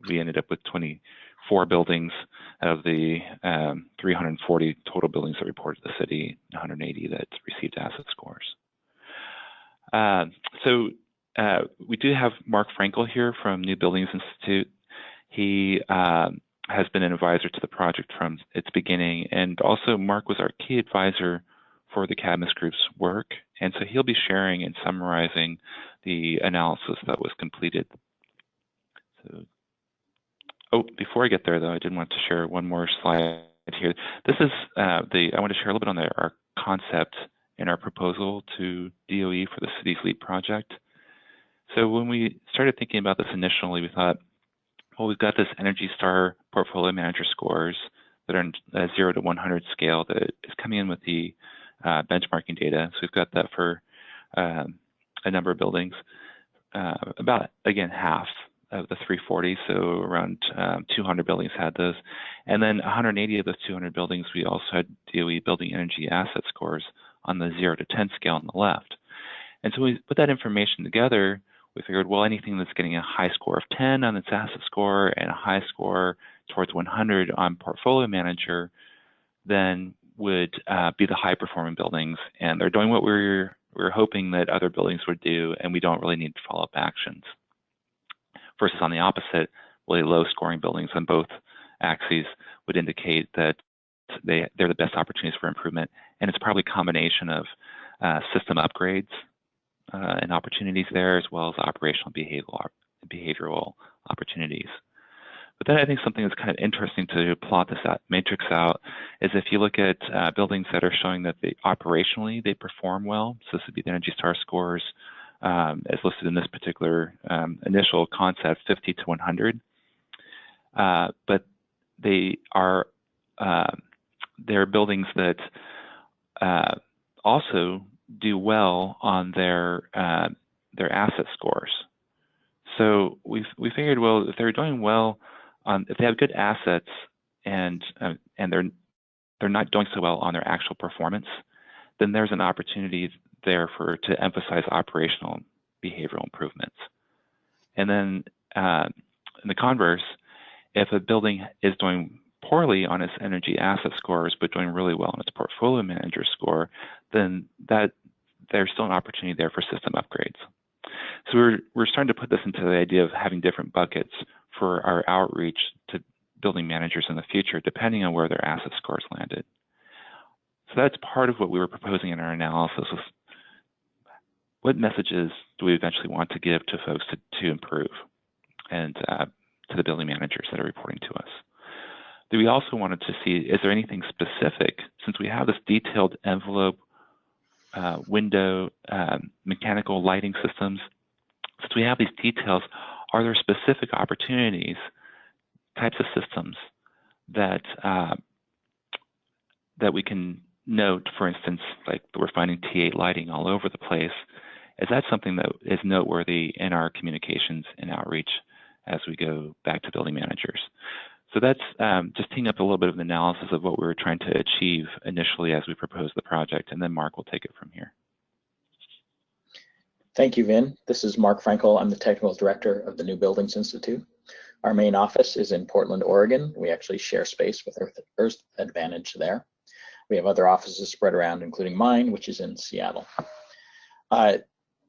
we ended up with 24 buildings out of the 340 total buildings that reported to the city, 180 that received asset scores. So we do have Mark Frankel here from New Buildings Institute. He has been an advisor to the project from its beginning, and also Mark was our key advisor for the Cadmus Group's work, and so he'll be sharing and summarizing the analysis that was completed. So, before I get there, though, I did want to share one more slide here. This is I want to share a little bit on our concept and our proposal to DOE for the city's LEAP project. So when we started thinking about this initially, we thought, well, we've got this Energy Star portfolio manager scores that are in a 0 to 100 scale that is coming in with the benchmarking data. So we've got that for a number of buildings, about, again, half of the 340, so around 200 buildings had those. And then 180 of those 200 buildings, we also had DOE building energy asset scores on the 0 to 10 scale on the left. And so we put that information together. We figured, well, anything that's getting a high score of 10 on its asset score and a high score towards 100 on portfolio manager, then would be the high performing buildings. And they're doing what we're hoping that other buildings would do, and we don't really need follow-up actions. Versus on the opposite, really low scoring buildings on both axes would indicate that they're the best opportunities for improvement. And it's probably a combination of system upgrades and opportunities there, as well as operational behavioral opportunities. But then I think something that's kind of interesting to plot this matrix out is if you look at buildings that are showing that operationally they perform well, so this would be the Energy Star scores as listed in this particular initial concept, 50 to 100. But they're buildings that also do well on their asset scores. So we figured, well, if they're doing well if they have good assets and they're not doing so well on their actual performance, then there's an opportunity there to emphasize operational behavioral improvements. And then in the converse, if a building is doing poorly on its energy asset scores but doing really well on its portfolio manager score, then there's still an opportunity there for system upgrades. So we're starting to put this into the idea of having different buckets for our outreach to building managers in the future, depending on where their asset scores landed. So that's part of what we were proposing in our analysis was what messages do we eventually want to give to folks to improve and to the building managers that are reporting to us. We also wanted to see, is there anything specific, since we have this detailed envelope, window, mechanical lighting systems, since we have these details, are there specific opportunities, types of systems that that we can note, for instance, like we're finding T8 lighting all over the place. Is that something that is noteworthy in our communications and outreach as we go back to building managers? So that's just teeing up a little bit of an analysis of what we were trying to achieve initially as we proposed the project, and then Mark will take it from here. Thank you, Vin. This is Mark Frankel. I'm the Technical Director of the New Buildings Institute. Our main office is in Portland, Oregon. We actually share space with Earth Advantage there. We have other offices spread around, including mine, which is in Seattle.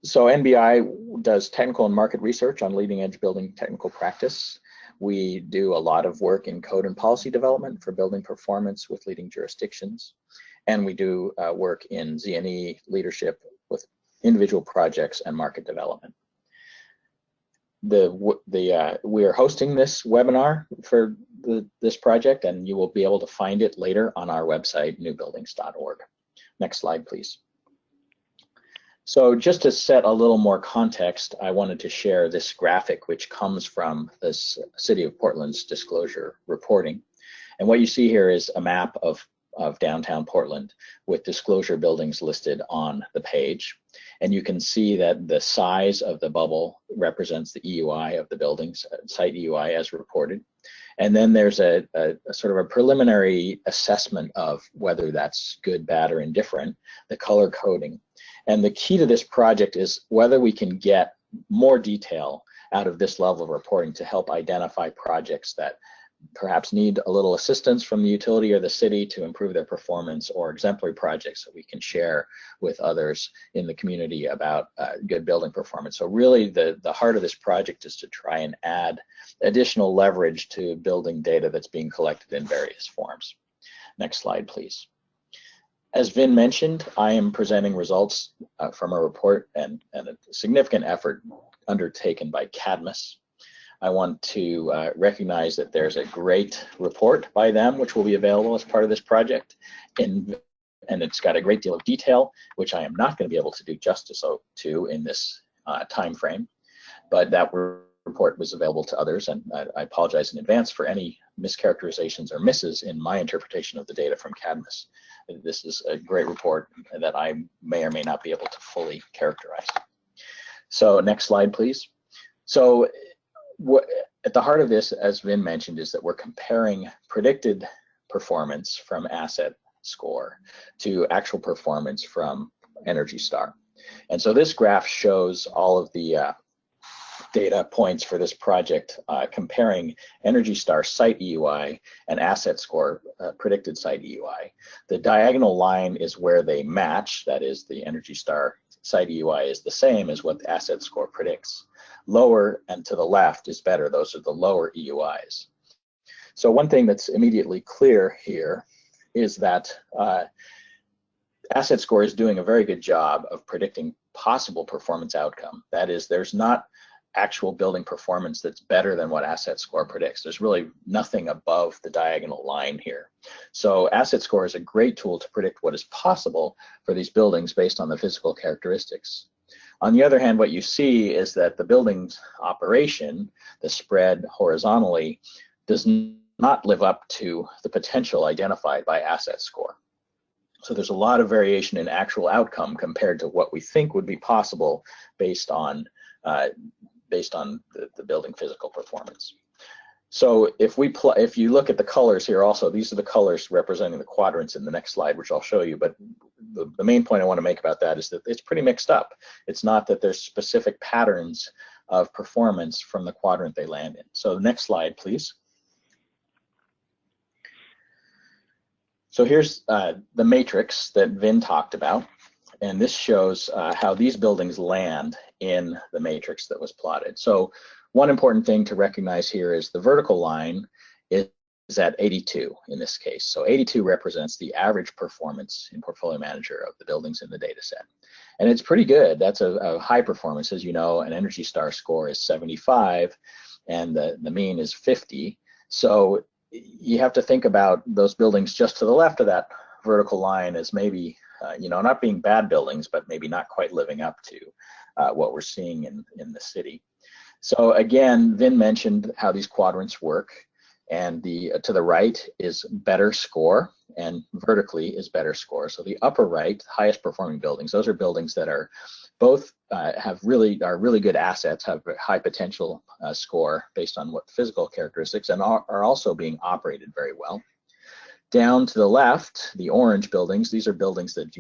So NBI does technical and market research on leading edge building technical practice. We do a lot of work in code and policy development for building performance with leading jurisdictions. And we do work in Z&E leadership with individual projects and market development. We are hosting this webinar for this project, and you will be able to find it later on our website, newbuildings.org. Next slide, please. So just to set a little more context, I wanted to share this graphic, which comes from this City of Portland's disclosure reporting. And what you see here is a map of downtown Portland with disclosure buildings listed on the page. And you can see that the size of the bubble represents the EUI of the buildings, site EUI as reported. And then there's a sort of a preliminary assessment of whether that's good, bad, or indifferent, the color coding. And the key to this project is whether we can get more detail out of this level of reporting to help identify projects that perhaps need a little assistance from the utility or the city to improve their performance, or exemplary projects that we can share with others in the community about good building performance. So really the heart of this project is to try and add additional leverage to building data that's being collected in various forms. Next slide, please. As Vin mentioned, I am presenting results from a report and a significant effort undertaken by Cadmus. I want to recognize that there's a great report by them, which will be available as part of this project, and it's got a great deal of detail, which I am not going to be able to do justice to in this time frame. But that report was available to others, and I apologize in advance for any mischaracterizations or misses in my interpretation of the data from Cadmus. This is a great report that I may or may not be able to fully characterize. So next slide, please. So at the heart of this, as Vin mentioned, is that we're comparing predicted performance from asset score to actual performance from Energy Star. And so this graph shows all of the data points for this project comparing Energy Star site EUI and asset score predicted site EUI. The diagonal line is where they match, that is the Energy Star site EUI is the same as what the asset score predicts. Lower and to the left is better, those are the lower EUIs. So one thing that's immediately clear here is that asset score is doing a very good job of predicting possible performance outcome. That is, there's not actual building performance that's better than what asset score predicts. There's really nothing above the diagonal line here. So asset score is a great tool to predict what is possible for these buildings based on the physical characteristics. On the other hand, what you see is that the building's operation, the spread horizontally, does not live up to the potential identified by asset score. So there's a lot of variation in actual outcome compared to what we think would be possible based on the building physical performance. So if you look at the colors here also, these are the colors representing the quadrants in the next slide, which I'll show you, but the main point I want to make about that is that it's pretty mixed up. It's not that there's specific patterns of performance from the quadrant they land in. So the next slide, please. So here's the matrix that Vin talked about, and this shows how these buildings land in the matrix that was plotted. So one important thing to recognize here is the vertical line is at 82 in this case. So 82 represents the average performance in Portfolio Manager of the buildings in the data set. And it's pretty good. That's a high performance. As you know, an Energy Star score is 75 and the mean is 50. So you have to think about those buildings just to the left of that vertical line as maybe, not being bad buildings, but maybe not quite living up to what we're seeing in the city. So again, Vin mentioned how these quadrants work, and to the right is better score, and vertically is better score. So the upper right, highest performing buildings, those are buildings that are both are really good assets, have a high potential score based on what physical characteristics, and are also being operated very well. Down to the left, the orange buildings, these are buildings that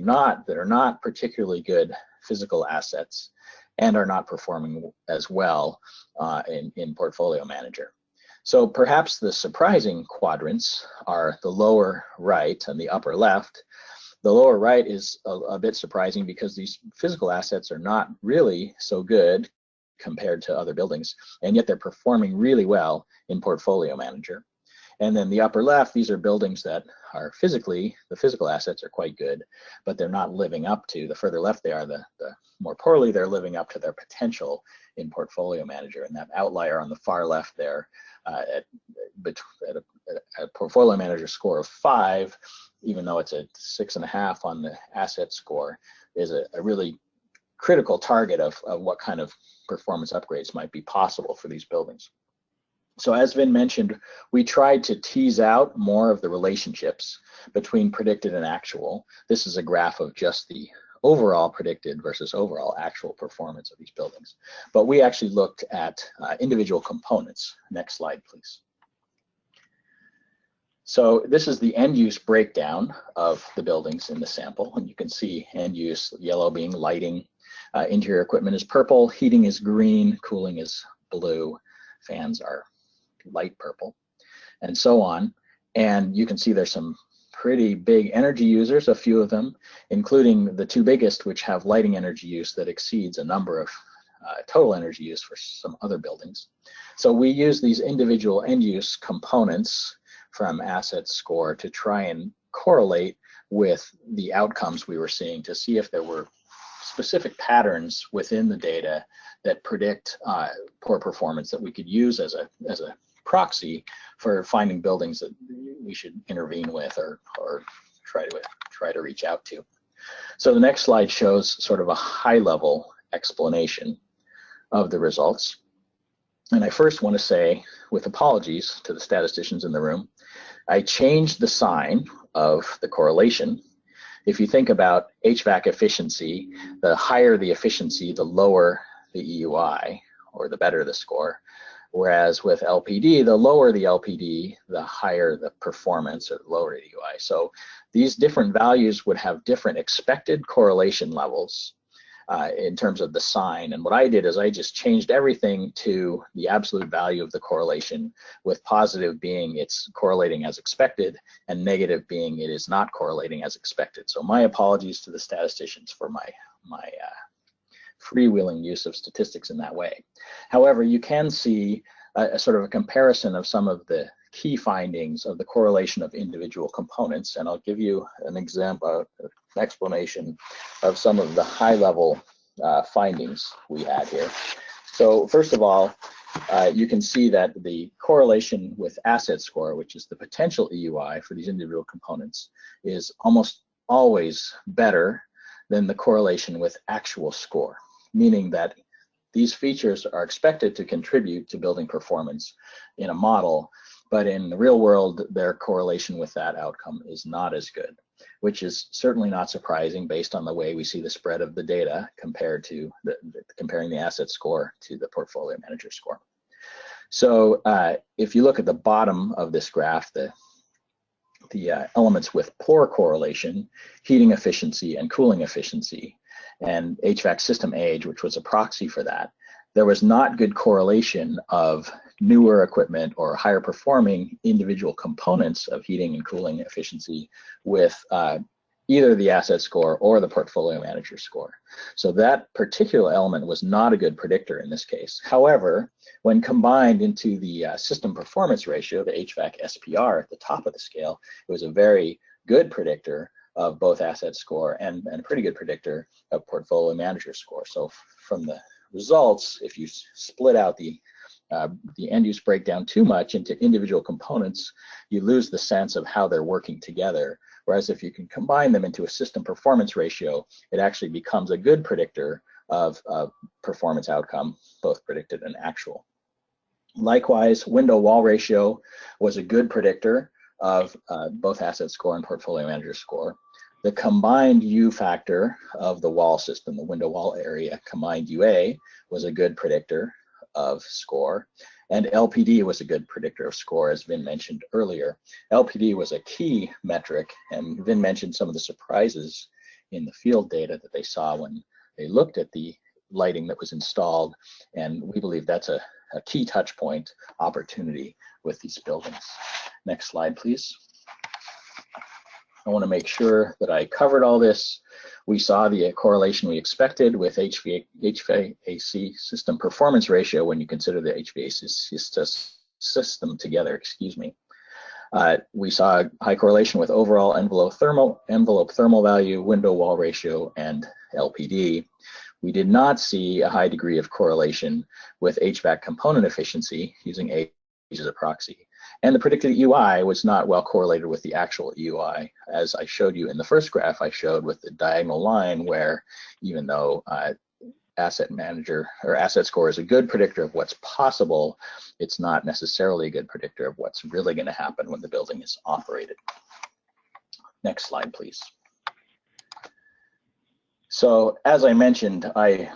are not particularly good physical assets and are not performing as well in Portfolio Manager. So perhaps the surprising quadrants are the lower right and the upper left. The lower right is a bit surprising because these physical assets are not really so good compared to other buildings, and yet they're performing really well in Portfolio Manager. And then the upper left, these are buildings that are the physical assets are quite good, but they're not living up to, the further left they are, the more poorly they're living up to their potential in Portfolio Manager. And that outlier on the far left there at a Portfolio Manager score of 5, even though it's a 6.5 on the asset score, is a really critical target of what kind of performance upgrades might be possible for these buildings. So as Vin mentioned, we tried to tease out more of the relationships between predicted and actual. This is a graph of just the overall predicted versus overall actual performance of these buildings. But we actually looked at individual components. Next slide, please. So this is the end use breakdown of the buildings in the sample. And you can see end use, yellow being lighting, interior equipment is purple, heating is green, cooling is blue, fans are light purple, and so on. And you can see there's some pretty big energy users, a few of them, including the two biggest, which have lighting energy use that exceeds a number of total energy use for some other buildings. So we use these individual end use components from asset score to try and correlate with the outcomes we were seeing to see if there were specific patterns within the data that predict poor performance that we could use as a proxy for finding buildings that we should intervene with or try to reach out to. So the next slide shows sort of a high-level explanation of the results. And I first want to say, with apologies to the statisticians in the room, I changed the sign of the correlation. If you think about HVAC efficiency, the higher the efficiency, the lower the EUI, or the better the score. Whereas with LPD, the lower the LPD, the higher the performance, or the lower the EUI. So these different values would have different expected correlation levels in terms of the sign. And what I did is I just changed everything to the absolute value of the correlation, with positive being it's correlating as expected and negative being it is not correlating as expected. So my apologies to the statisticians for my freewheeling use of statistics in that way. However, you can see a sort of a comparison of some of the key findings of the correlation of individual components, and I'll give you an example, an explanation of some of the high-level findings we had here. So first of all, you can see that the correlation with asset score, which is the potential EUI for these individual components, is almost always better than the correlation with actual score, meaning that these features are expected to contribute to building performance in a model, but in the real world, their correlation with that outcome is not as good, which is certainly not surprising based on the way we see the spread of the data compared to comparing the asset score to the portfolio manager score. So if you look at the bottom of this graph, the elements with poor correlation, heating efficiency and cooling efficiency, and HVAC system age, which was a proxy for that, there was not good correlation of newer equipment or higher performing individual components of heating and cooling efficiency with either the asset score or the portfolio manager score. So that particular element was not a good predictor in this case. However, when combined into the system performance ratio, the HVAC SPR at the top of the scale, it was a very good predictor of both asset score and a pretty good predictor of portfolio manager score. So from the results, if you split out the end use breakdown too much into individual components, you lose the sense of how they're working together. Whereas if you can combine them into a system performance ratio, it actually becomes a good predictor of performance outcome, both predicted and actual. Likewise, window wall ratio was a good predictor of both asset score and portfolio manager score. The combined U factor of the wall system, the window wall area, combined UA, was a good predictor of score, and LPD was a good predictor of score, as Vin mentioned earlier. LPD was a key metric, and Vin mentioned some of the surprises in the field data that they saw when they looked at the lighting that was installed, and we believe that's a key touch point opportunity with these buildings. Next slide, please. I want to make sure that I covered all this. We saw the correlation we expected with HVAC system performance ratio when you consider the HVAC system together, excuse me. We saw high correlation with overall envelope thermal value, window wall ratio, and LPD. We did not see a high degree of correlation with HVAC component efficiency using age as a proxy. And the predicted EUI was not well correlated with the actual EUI, as I showed you in the first graph I showed with the diagonal line, where even though asset manager or asset score is a good predictor of what's possible, it's not necessarily a good predictor of what's really going to happen when the building is operated. Next slide, please. So as I mentioned, I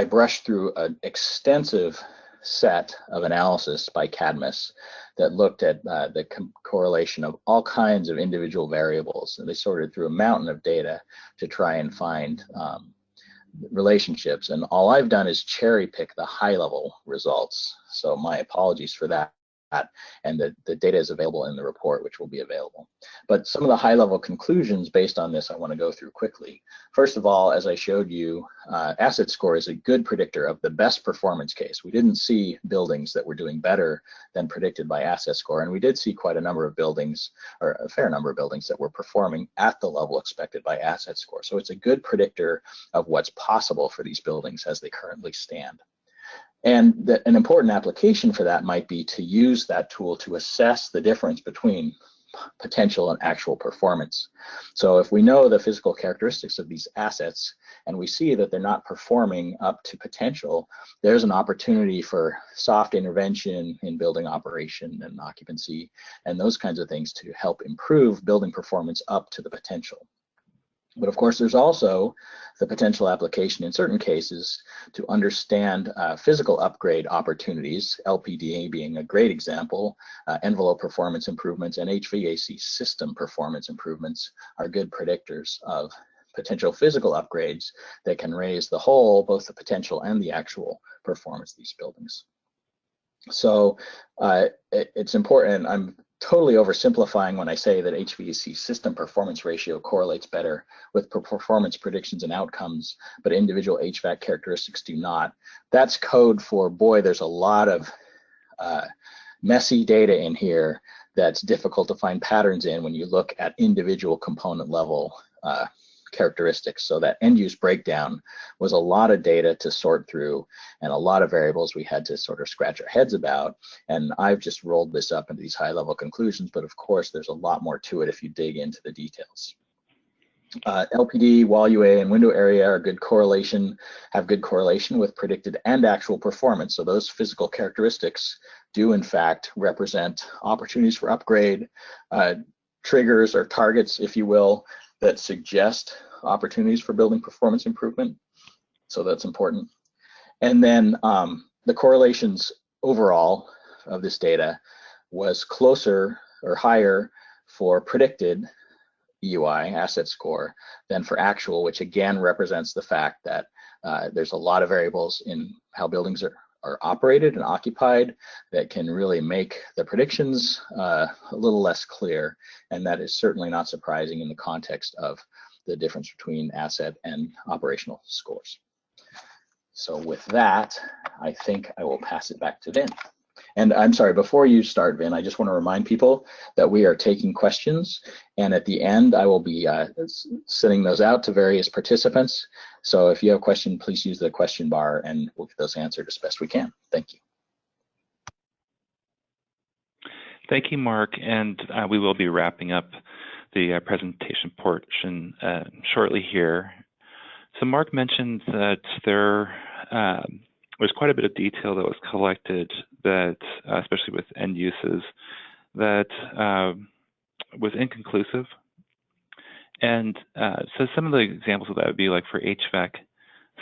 brushed through an extensive set of analysis by Cadmus that looked at the correlation of all kinds of individual variables, and they sorted through a mountain of data to try and find relationships, and all I've done is cherry pick the high level results, so my apologies for that. And the data is available in the report, which will be available. But some of the high level conclusions based on this I want to go through quickly. First of all, as I showed you, asset score is a good predictor of the best performance case. We didn't see buildings that were doing better than predicted by asset score, and we did see quite a number of buildings, or a fair number of buildings, that were performing at the level expected by asset score. So it's a good predictor of what's possible for these buildings as they currently stand. And an important application for that might be to use that tool to assess the difference between potential and actual performance. So if we know the physical characteristics of these assets and we see that they're not performing up to potential, there's an opportunity for soft intervention in building operation and occupancy and those kinds of things to help improve building performance up to the potential. But of course, there's also the potential application in certain cases to understand physical upgrade opportunities, LPDA being a great example. Envelope performance improvements and HVAC system performance improvements are good predictors of potential physical upgrades that can raise the whole, both the potential and the actual performance of these buildings. So it's important. I'm totally oversimplifying when I say that HVAC system performance ratio correlates better with performance predictions and outcomes, but individual HVAC characteristics do not. That's code for, boy, there's a lot of messy data in here that's difficult to find patterns in when you look at individual component level characteristics. So that end use breakdown was a lot of data to sort through and a lot of variables we had to sort of scratch our heads about. And I've just rolled this up into these high level conclusions, but of course there's a lot more to it if you dig into the details. LPD, wall UA, and window area are have good correlation with predicted and actual performance. So those physical characteristics do in fact represent opportunities for upgrade, triggers or targets, if you will, that suggest opportunities for building performance improvement. So that's important. And then the correlations overall of this data was closer or higher for predicted EUI asset score than for actual, which again represents the fact that there's a lot of variables in how buildings are operated and occupied that can really make the predictions a little less clear. And that is certainly not surprising in the context of the difference between asset and operational scores. So with that, I think I will pass it back to Vin. And I'm sorry, before you start, Vin, I just want to remind people that we are taking questions, and at the end I will be sending those out to various participants. So if you have a question, please use the question bar and we'll get those answered as best we can. Thank you. Thank you, Mark, and we will be wrapping up the presentation portion shortly here. So Mark mentioned that there was quite a bit of detail that was collected that, especially with end uses, that was inconclusive. And so some of the examples of that would be like for HVAC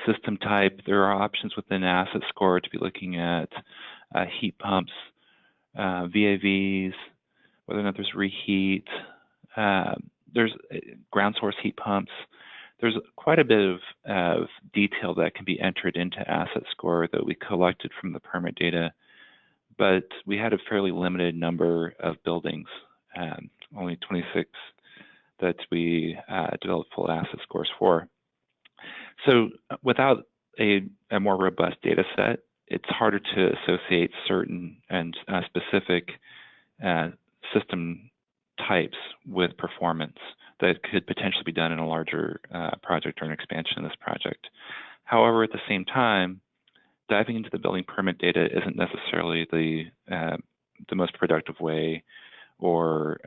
system type, there are options within asset score to be looking at heat pumps, VAVs, whether or not there's reheat, there's ground source heat pumps. There's quite a bit of detail that can be entered into asset score that we collected from the permit data, but we had a fairly limited number of buildings, only 26 that we developed full asset scores for. So without a more robust data set, it's harder to associate certain and specific system types with performance that could potentially be done in a larger project or an expansion of this project. However, at the same time, diving into the building permit data isn't necessarily the most productive way or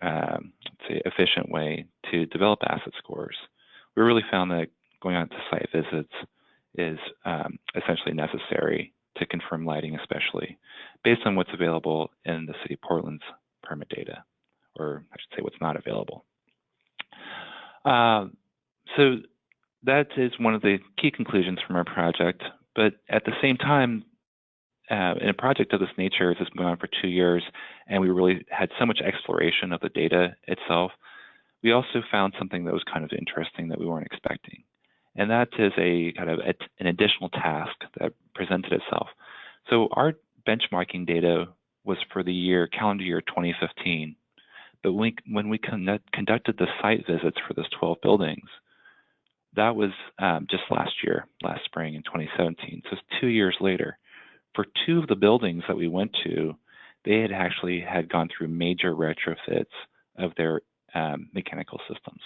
say efficient way to develop asset scores. We really found that going out to site visits is essentially necessary to confirm lighting, especially based on what's available in the City of Portland's permit data, or I should say what's not available. So that is one of the key conclusions from our project, but at the same time, in a project of this nature, this has been going on for 2 years, and we really had so much exploration of the data itself, we also found something that was kind of interesting that we weren't expecting. And that is a kind of an additional task that presented itself. So our benchmarking data was for the calendar year 2015. But when we conducted the site visits for those 12 buildings, that was just last spring in 2017. So it's 2 years later. For 2 of the buildings that we went to, they had actually gone through major retrofits of their mechanical systems.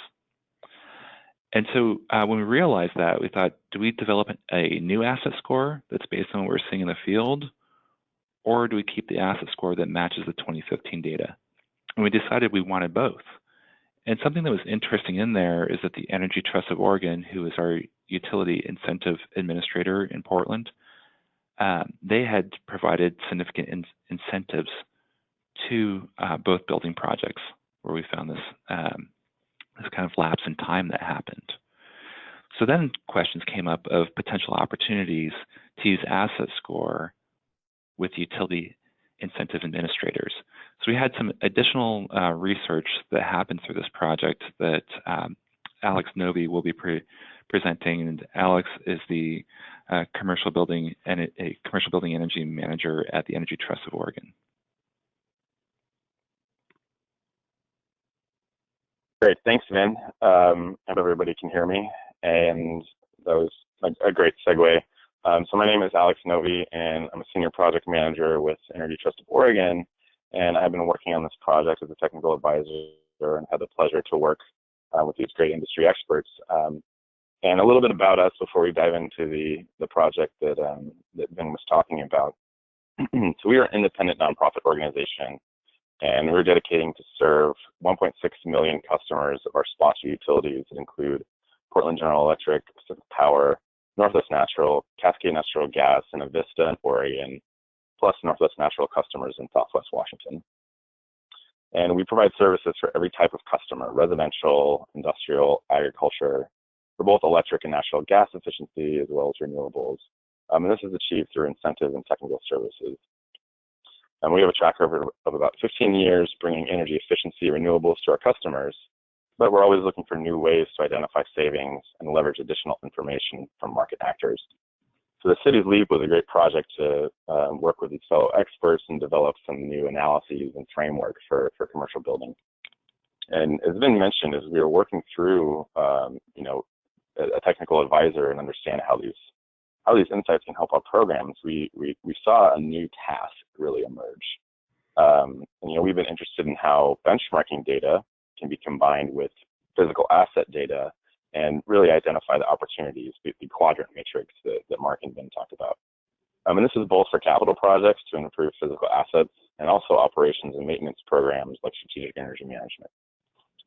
And so when we realized that, we thought, do we develop a new asset score that's based on what we're seeing in the field, or do we keep the asset score that matches the 2015 data? And we decided we wanted both. And something that was interesting in there is that the Energy Trust of Oregon, who is our utility incentive administrator in Portland, they had provided significant incentives to both building projects where we found this kind of lapse in time that happened. So then questions came up of potential opportunities to use asset score with utility incentive administrators. So we had some additional research that happened through this project that Alex Novi will be presenting, and Alex is the commercial building energy manager at the Energy Trust of Oregon. Great, thanks, Vin. I hope everybody can hear me, and that was a great segue. So my name is Alex Novi, and I'm a senior project manager with Energy Trust of Oregon, and I've been working on this project as a technical advisor and had the pleasure to work with these great industry experts. And a little bit about us before we dive into the project that Vin was talking about. So we are an independent nonprofit organization, and we're dedicating to serve 1.6 million customers of our sponsor utilities that include Portland General Electric, Pacific Power, Northwest Natural, Cascade Natural Gas, and Avista in Oregon, plus Northwest Natural customers in Southwest Washington. And we provide services for every type of customer, residential, industrial, agriculture, for both electric and natural gas efficiency, as well as renewables. And this is achieved through incentive and technical services. And we have a track record of about 15 years bringing energy efficiency renewables to our customers, but we're always looking for new ways to identify savings and leverage additional information from market actors. So the city's LEAP was a great project to work with these fellow experts and develop some new analyses and framework for commercial building. And as Vin mentioned, as we were working through, a technical advisor and understand how these insights can help our programs, we saw a new task really emerge. We've been interested in how benchmarking data can be combined with physical asset data and really identify the opportunities, the quadrant matrix that Mark and Ben talked about. And this is both for capital projects to improve physical assets and also operations and maintenance programs like strategic energy management.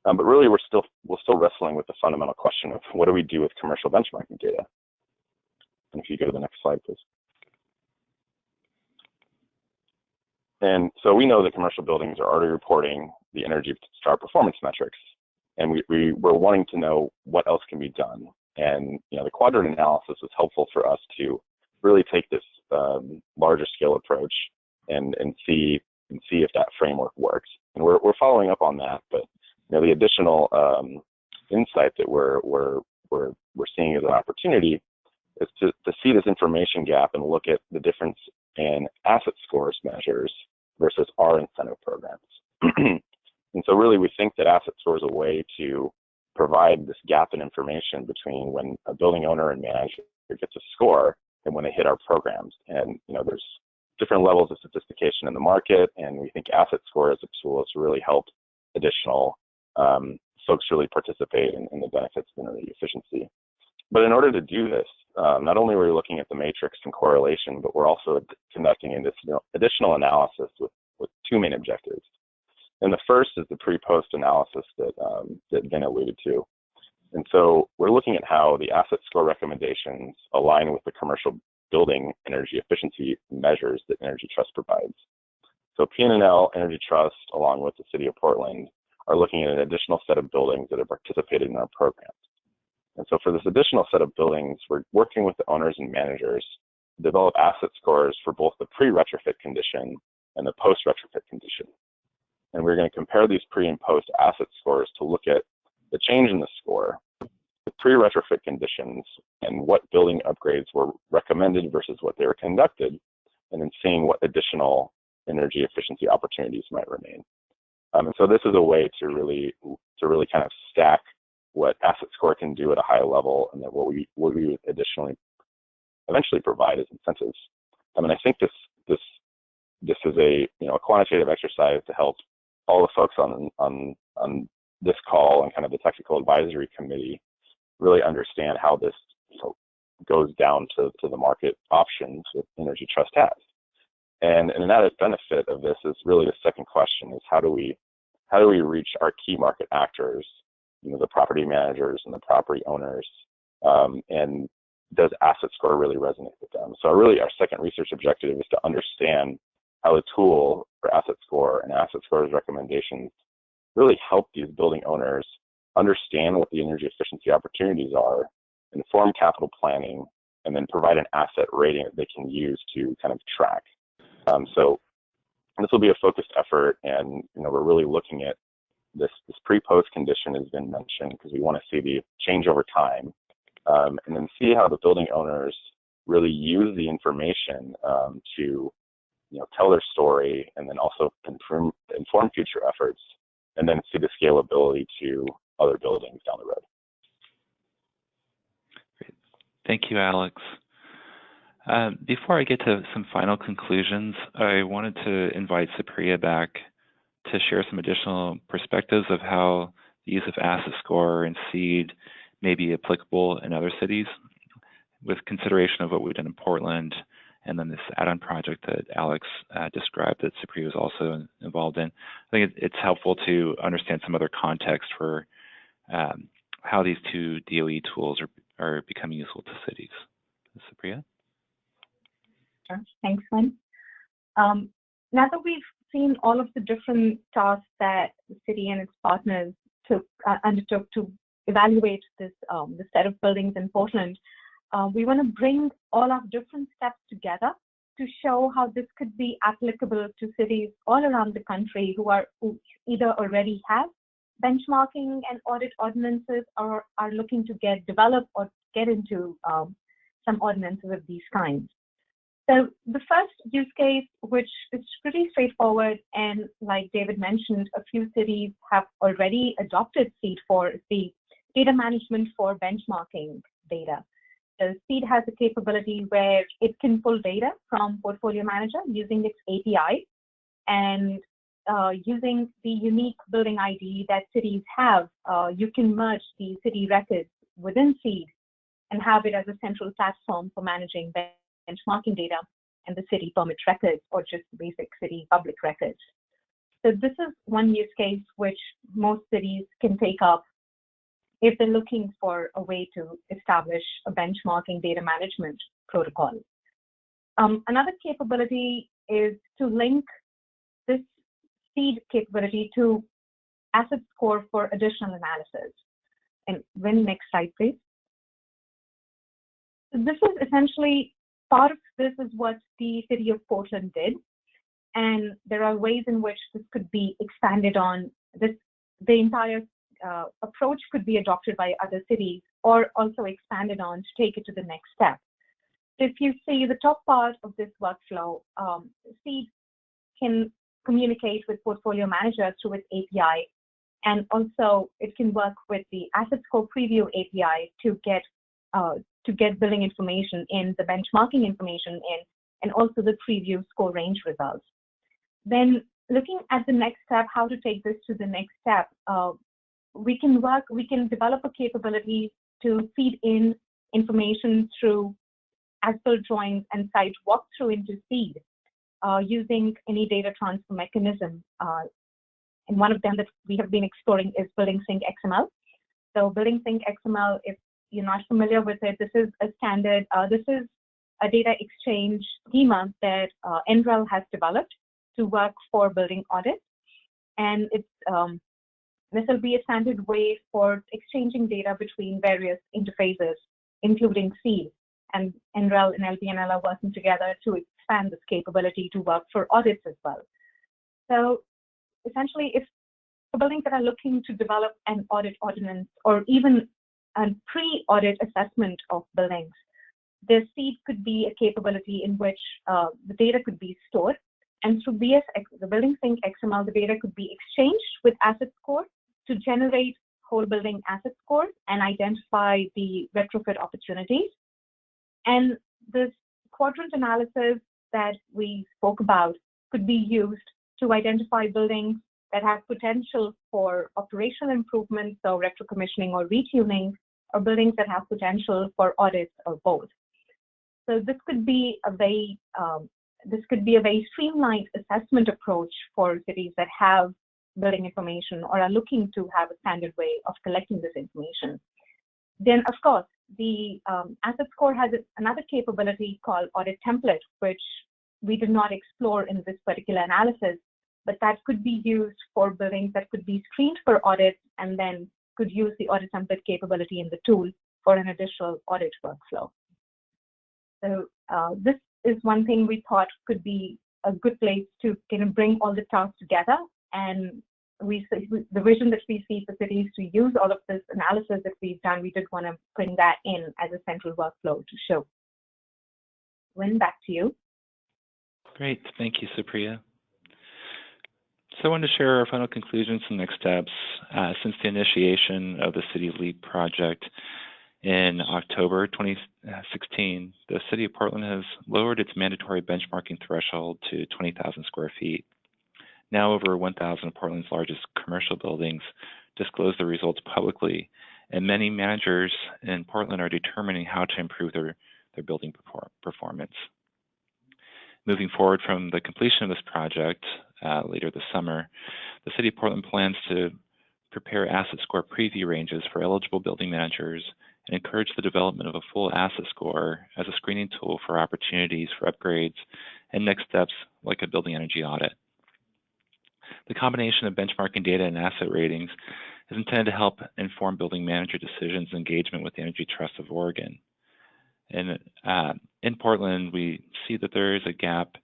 But really, we're still wrestling with the fundamental question of what do we do with commercial benchmarking data? And if you go to the next slide, please. And so we know that commercial buildings are already reporting the Energy Star performance metrics, and we're wanting to know what else can be done. And the quadrant analysis was helpful for us to really take this larger scale approach and see if that framework works. And we're following up on that, but the additional insight that we're seeing as an opportunity is to see this information gap and look at the difference in asset scores measures versus our incentive programs. And so really we think that asset score is a way to provide this gap in information between when a building owner and manager gets a score and when they hit our programs. And there's different levels of sophistication in the market, and we think asset score as a tool to really help additional folks really participate in the benefits of energy efficiency. But in order to do this, not only are we looking at the matrix and correlation, but we're also conducting additional analysis with two main objectives. And the first is the pre-post analysis that Vin alluded to. And so we're looking at how the asset score recommendations align with the commercial building energy efficiency measures that Energy Trust provides. So PNL, Energy Trust, along with the City of Portland, are looking at an additional set of buildings that have participated in our programs. And so for this additional set of buildings, we're working with the owners and managers to develop asset scores for both the pre-retrofit condition and the post-retrofit condition. And we're going to compare these pre and post asset scores to look at the change in the score, the pre-retrofit conditions, and what building upgrades were recommended versus what they were conducted, and then seeing what additional energy efficiency opportunities might remain. And so this is a way to really kind of stack what asset score can do at a high level, and then what we would eventually provide as incentives. I think this is a quantitative exercise to help all the folks on this call and kind of the technical advisory committee really understand how this goes down to the market options that Energy Trust has. And an added benefit of this is really the second question: is how do we reach our key market actors, the property managers and the property owners, and does asset score really resonate with them? So really our second research objective is to understand how the tool for asset score and asset scores recommendations really help these building owners understand what the energy efficiency opportunities are, inform capital planning, and then provide an asset rating that they can use to kind of track. So this will be a focused effort, and we're really looking at this pre-post condition has been mentioned because we want to see the change over time, and then see how the building owners really use the information to tell their story, and then also inform future efforts, and then see the scalability to other buildings down the road. Great. Thank you, Alex. Before I get to some final conclusions, I wanted to invite Supriya back to share some additional perspectives of how the use of asset score and SEED may be applicable in other cities, with consideration of what we've done in Portland, and then this add-on project that Alex described that Supriya was also involved in. I think it's helpful to understand some other context for how these two DOE tools are becoming useful to cities. Supriya? Sure. Thanks, Lynn. Now that we've seen all of the different tasks that the city and its partners undertook to evaluate this the set of buildings in Portland, we want to bring all our different steps together to show how this could be applicable to cities all around the country who either already have benchmarking and audit ordinances or are looking to develop or get into some ordinances of these kinds. So the first use case, which is pretty straightforward, and like David mentioned, a few cities have already adopted SEED for the data management for benchmarking data. So SEED has a capability where it can pull data from Portfolio Manager using its API, and using the unique building ID that cities have, you can merge the city records within SEED and have it as a central platform for managing benchmarking data and the city permit records or just basic city public records. So this is one use case which most cities can take up if they're looking for a way to establish a benchmarking data management protocol. Another capability is to link this SEED capability to asset score for additional analysis. And Win, next slide, please. This is essentially part of this is what the city of Portland did. And there are ways in which this could be expanded on. The entire approach could be adopted by other cities or also expanded on to take it to the next step. So if you see the top part of this workflow, SEED can communicate with Portfolio Manager through its API, and also it can work with the Asset Score Preview API to get billing information in, the benchmarking information in, and also the preview score range results. Then looking at the next step, how to take this to the next step, we can develop a capability to feed in information through as-built drawings and site walkthrough into SEED using any data transfer mechanism. And one of them that we have been exploring is Building Sync XML. So Building Sync XML, if you're not familiar with it, this is a standard, this is a data exchange schema that NREL has developed to work for building audits. And it's this will be a standard way for exchanging data between various interfaces, including SEED. And NREL and LBNL are working together to expand this capability to work for audits as well. So essentially, if for buildings that are looking to develop an audit ordinance or even a pre-audit assessment of buildings, the SEED could be a capability in which the data could be stored. And through BSX, the Building Sync XML, the data could be exchanged with asset score to generate whole building asset scores and identify the retrofit opportunities. And this quadrant analysis that we spoke about could be used to identify buildings that have potential for operational improvements, so retro-commissioning or retuning, or buildings that have potential for audits or both. So this could be a very streamlined assessment approach for cities that have building information or are looking to have a standard way of collecting this information. Then, of course, the asset score has another capability called audit template, which we did not explore in this particular analysis, but that could be used for buildings that could be screened for audits and then could use the audit template capability in the tool for an additional audit workflow. So this is one thing we thought could be a good place to kind of bring all the tasks together. And the vision that we see for cities to use all of this analysis that we've done, we did want to bring that in as a central workflow to show. Win, back to you. Great, thank you, Supriya. So I wanted to share our final conclusions and next steps. Since the initiation of the City LEAP project in October 2016, the City of Portland has lowered its mandatory benchmarking threshold to 20,000 square feet. Now over 1,000 of Portland's largest commercial buildings disclose the results publicly, and many managers in Portland are determining how to improve their building performance. Moving forward from the completion of this project later this summer, the City of Portland plans to prepare asset score preview ranges for eligible building managers and encourage the development of a full asset score as a screening tool for opportunities for upgrades and next steps like a building energy audit. The combination of benchmarking data and asset ratings is intended to help inform building manager decisions and engagement with the Energy Trust of Oregon. And in Portland, we see that there is a gap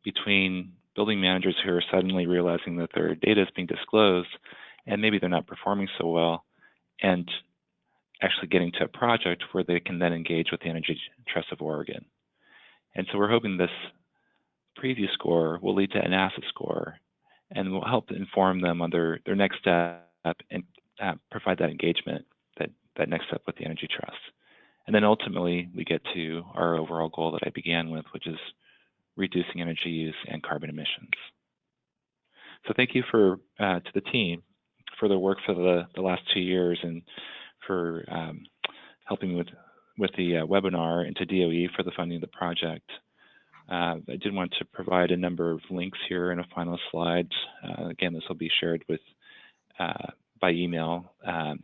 between building managers who are suddenly realizing that their data is being disclosed and maybe they're not performing so well, and actually getting to a project where they can then engage with the Energy Trust of Oregon. And so we're hoping this preview score will lead to an asset score and will help inform them on their next step and provide that engagement, that next step with the Energy Trust. And then ultimately, we get to our overall goal that I began with, which is reducing energy use and carbon emissions. So thank you to the team for their work for the last 2 years and for helping with the webinar, and to DOE for the funding of the project. I did want to provide a number of links here in a final slide. Again, this will be shared with by email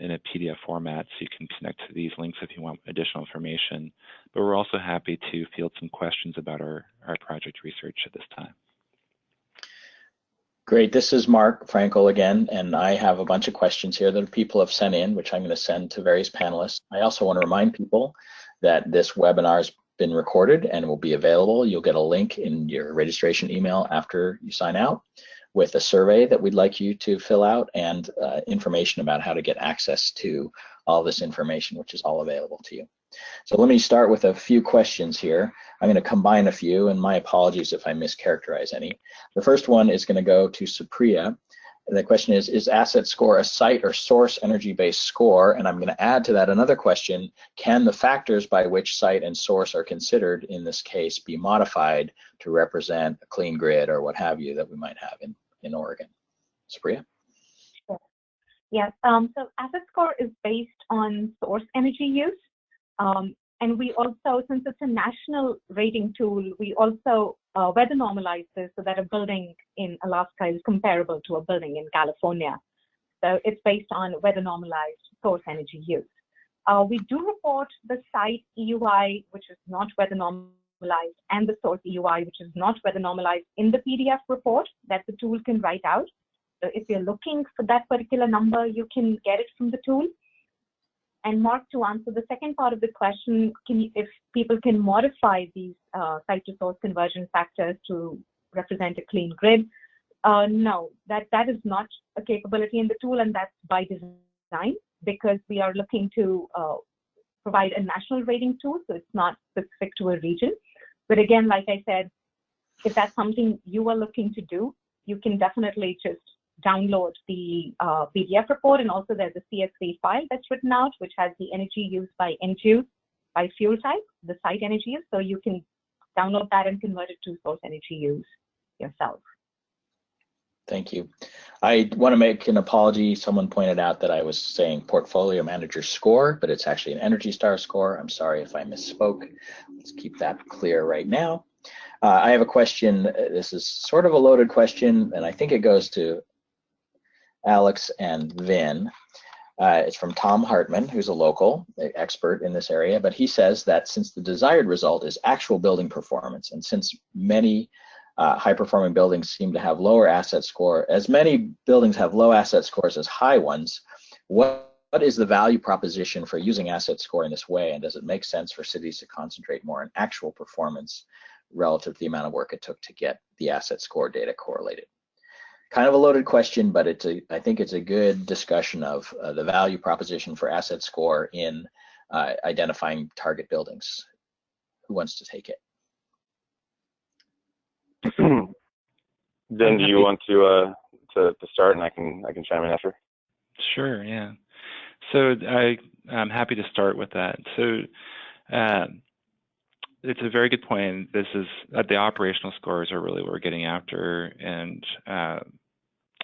in a PDF format, so you can connect to these links if you want additional information. But we're also happy to field some questions about our project research at this time. Great, this is Mark Frankel again, and I have a bunch of questions here that people have sent in, which I'm going to send to various panelists. I also want to remind people that this webinar has been recorded and will be available. You'll get a link in your registration email after you sign out with a survey that we'd like you to fill out, and information about how to get access to all this information, which is all available to you. So let me start with a few questions here. I'm going to combine a few, and my apologies if I mischaracterize any. The first one is going to go to Supriya. The question is asset score a site or source energy-based score? And I'm going to add to that another question: can the factors by which site and source are considered in this case be modified to represent a clean grid or what have you that we might have in Oregon? Supriya? Yes, so asset score is based on source energy use. And we also, since it's a national rating tool, we also weather normalize this so that a building in Alaska is comparable to a building in California. So it's based on weather normalized source energy use. We do report the site EUI, which is not weather normalized, and the source EUI, which is not weather normalized, in the PDF report that the tool can write out. So if you're looking for that particular number, you can get it from the tool. And Mark, to answer the second part of the question, if people can modify these site-to-source conversion factors to represent a clean grid, no, that is not a capability in the tool, and that's by design, because we are looking to provide a national rating tool, so it's not specific to a region. But again, like I said, if that's something you are looking to do, you can definitely just download the PDF report, and also there's a CSV file that's written out, which has the energy used by end use, by fuel type, the site energy use. So you can download that and convert it to source energy use yourself. Thank you. I want to make an apology. Someone pointed out that I was saying portfolio manager score, but it's actually an Energy Star score. I'm sorry if I misspoke. Let's keep that clear right now. I have a question. This is sort of a loaded question, and I think it goes to Alex and Vin. It's from Tom Hartman, who's a local expert in this area, but he says that since the desired result is actual building performance, and since many high-performing buildings seem to have lower asset score, as many buildings have low asset scores as high ones, what is the value proposition for using asset score in this way, and does it make sense for cities to concentrate more on actual performance relative to the amount of work it took to get the asset score data correlated? Kind of a loaded question, but I think it's a good discussion of the value proposition for asset score in identifying target buildings. Who wants to take it? Then do you want to start, and I can chime in after? Sure, yeah. So I'm happy to start with that. So it's a very good point. This is the operational scores are really what we're getting after, and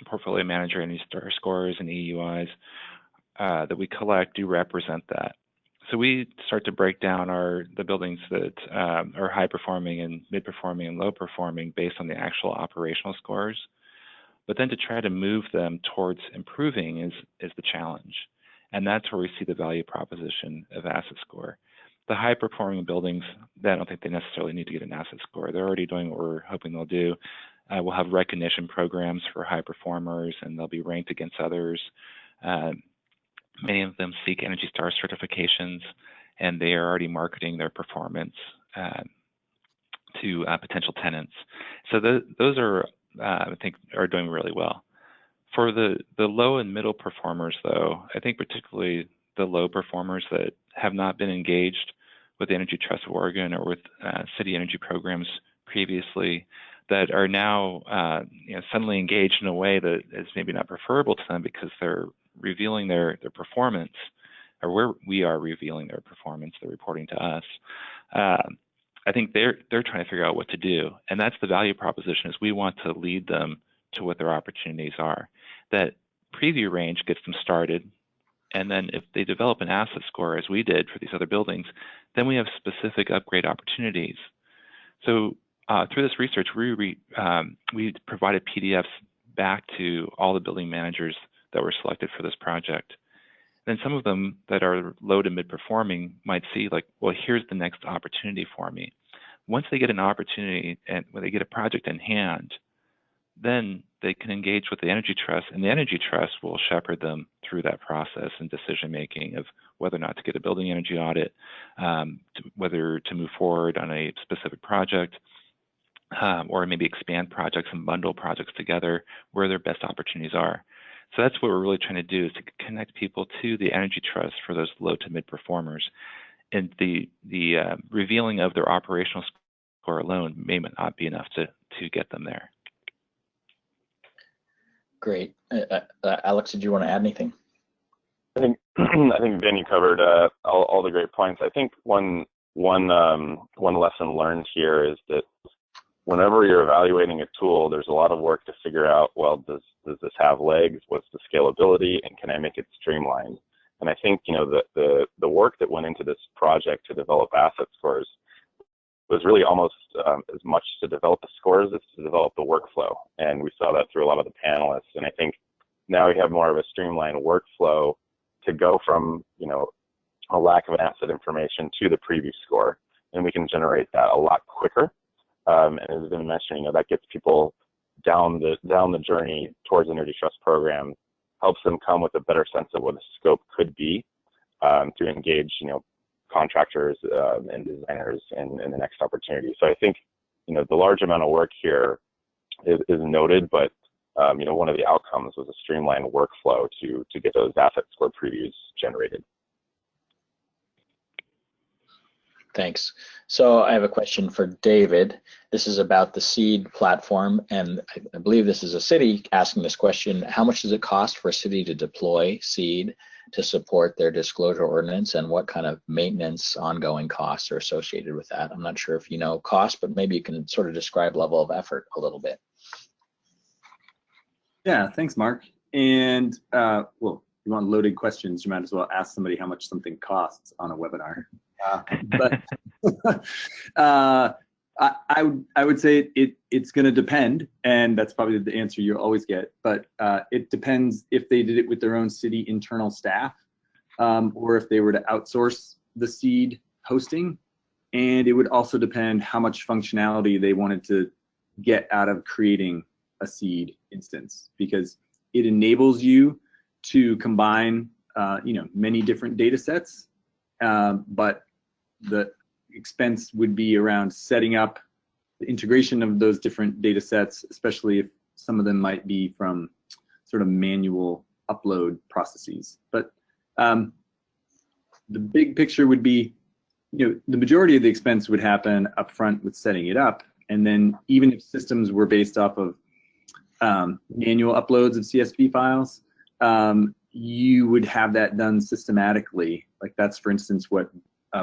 portfolio manager Energy Star scores and EUIs that we collect do represent that. So we start to break down the buildings that are high performing and mid performing and low performing based on the actual operational scores. But then to try to move them towards improving is the challenge. And that's where we see the value proposition of asset score. The high performing buildings, I don't think they necessarily need to get an asset score. They're already doing what we're hoping they'll do. We'll have recognition programs for high performers, and they'll be ranked against others. Many of them seek Energy Star certifications, and they are already marketing their performance to potential tenants. So those are, I think, are doing really well. For the low and middle performers, though, I think particularly the low performers that have not been engaged with the Energy Trust of Oregon or with city energy programs previously, that are now suddenly engaged in a way that is maybe not preferable to them because they're revealing their performance, or we are revealing their performance, they're reporting to us. I think they're trying to figure out what to do, and that's the value proposition. Is we want to lead them to what their opportunities are. That preview range gets them started, and then if they develop an asset score, as we did for these other buildings, then we have specific upgrade opportunities. So through this research, we provided PDFs back to all the building managers that were selected for this project. Then some of them that are low to mid performing might see like, well, here's the next opportunity for me. Once they get an opportunity and when they get a project in hand, then they can engage with the Energy Trust, and the Energy Trust will shepherd them through that process and decision making of whether or not to get a building energy audit, whether to move forward on a specific project, or maybe expand projects and bundle projects together where their best opportunities are. So that's what we're really trying to do, is to connect people to the Energy Trust for those low to mid performers. And the revealing of their operational score alone may not be enough to get them there. Great. Alex, did you want to add anything? I think Ben, you covered all the great points. I think one lesson learned here is that whenever you're evaluating a tool, there's a lot of work to figure out, well, does this have legs? What's the scalability, and can I make it streamlined? And I think, the work that went into this project to develop asset scores was really almost as much to develop the scores as to develop the workflow. And we saw that through a lot of the panelists. And I think now we have more of a streamlined workflow to go from, a lack of an asset information to the preview score. And we can generate that a lot quicker. And as been mentioned, that gets people down the journey towards the Energy Trust program, helps them come with a better sense of what the scope could be, to engage, contractors and designers in the next opportunity. So I think, the large amount of work here is noted, but one of the outcomes was a streamlined workflow to get those asset score previews generated. Thanks. So I have a question for David. This is about the SEED platform, and I believe this is a city asking this question. How much does it cost for a city to deploy SEED to support their disclosure ordinance, and what kind of maintenance ongoing costs are associated with that? I'm not sure if you know cost, but maybe you can sort of describe level of effort a little bit. Yeah, thanks, Mark. And well, if you want loaded questions, you might as well ask somebody how much something costs on a webinar. But I would say it's going to depend, and that's probably the answer you always get. But it depends if they did it with their own city internal staff, or if they were to outsource the SEED hosting. And it would also depend how much functionality they wanted to get out of creating a SEED instance, because it enables you to combine many different data sets, but the expense would be around setting up the integration of those different data sets, especially if some of them might be from sort of manual upload processes. But the big picture would be, the majority of the expense would happen upfront with setting it up. And then even if systems were based off of manual uploads of CSV files, you would have that done systematically. Like that's, for instance, what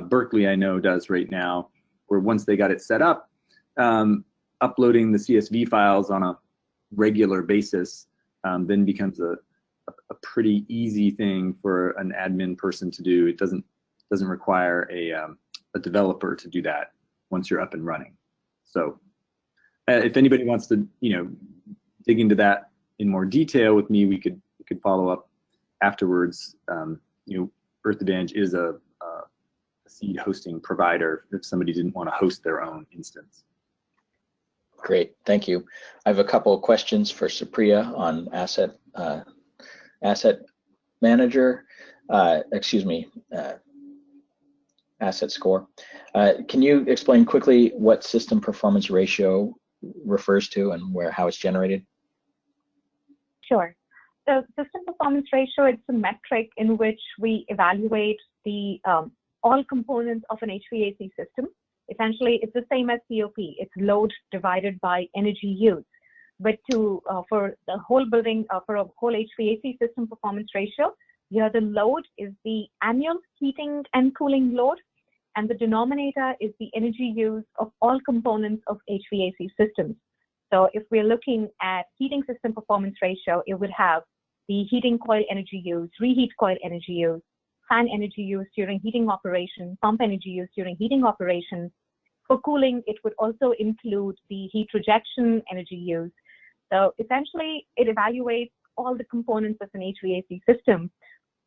Berkeley, I know, does right now, where once they got it set up, uploading the CSV files on a regular basis then becomes a pretty easy thing for an admin person to do. It doesn't require a developer to do that once you're up and running. So if anybody wants to, dig into that in more detail with me, we could follow up afterwards. Earth Advantage is a seed hosting provider if somebody didn't want to host their own instance. Great, thank you. I have a couple of questions for Supriya on asset manager, asset score. Can you explain quickly what system performance ratio refers to and how it's generated? Sure. So system performance ratio, it's a metric in which we evaluate the all components of an HVAC system. Essentially, it's the same as COP. It's load divided by energy use. But for the whole building, for a whole HVAC system performance ratio, here the load is the annual heating and cooling load, and the denominator is the energy use of all components of HVAC systems. So if we're looking at heating system performance ratio, it would have the heating coil energy use, reheat coil energy use, fan energy use during heating operation, pump energy use during heating operation. For cooling, it would also include the heat rejection energy use. So essentially, it evaluates all the components of an HVAC system.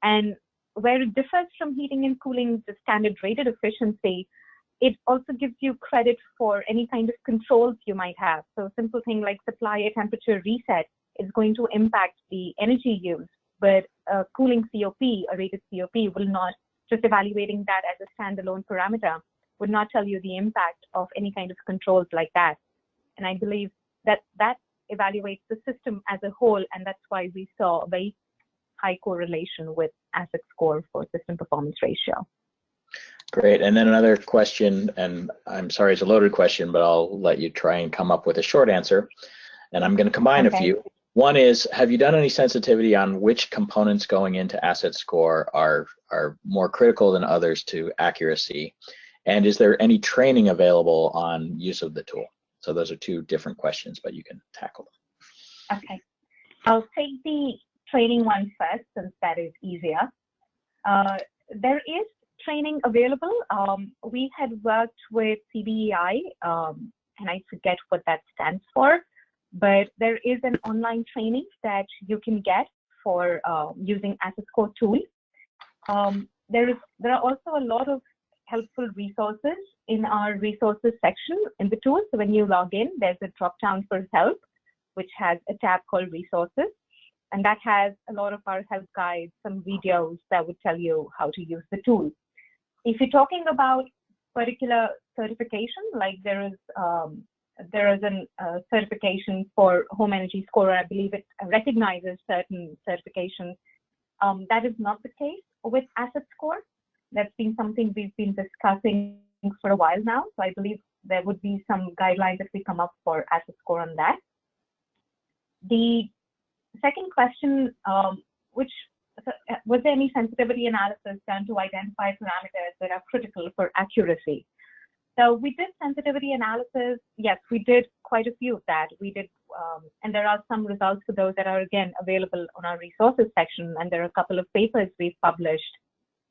And where it differs from heating and cooling, the standard rated efficiency, it also gives you credit for any kind of controls you might have. So a simple thing like supply temperature reset is going to impact the energy use, but a cooling COP, a rated COP, will not, just evaluating that as a standalone parameter, would not tell you the impact of any kind of controls like that. And I believe that that evaluates the system as a whole, and that's why we saw a very high correlation with asset score for system performance ratio. Great, and then another question, and I'm sorry it's a loaded question, but I'll let you try and come up with a short answer. And I'm going to combine a few. One is, have you done any sensitivity on which components going into asset score are more critical than others to accuracy? And is there any training available on use of the tool? So those are two different questions, but you can tackle them. Okay, I'll take the training one first since that is easier. There is training available. We had worked with CBEI, and I forget what that stands for, but there is an online training that you can get for using asset score tool. There are also a lot of helpful resources in our resources section in the tool. So when you log in, there's a drop down for help, which has a tab called resources. And that has a lot of our help guides, some videos that would tell you how to use the tool. If you're talking about particular certification, like there is a certification for home energy scorer, I believe it recognizes certain certifications. That is not the case with asset score. That's been something we've been discussing for a while now. So I believe there would be some guidelines that we come up for asset score on that. The second question, was there any sensitivity analysis done to identify parameters that are critical for accuracy? So we did sensitivity analysis. Yes, we did quite a few of that. We did, and there are some results for those that are again available on our resources section. And there are a couple of papers we've published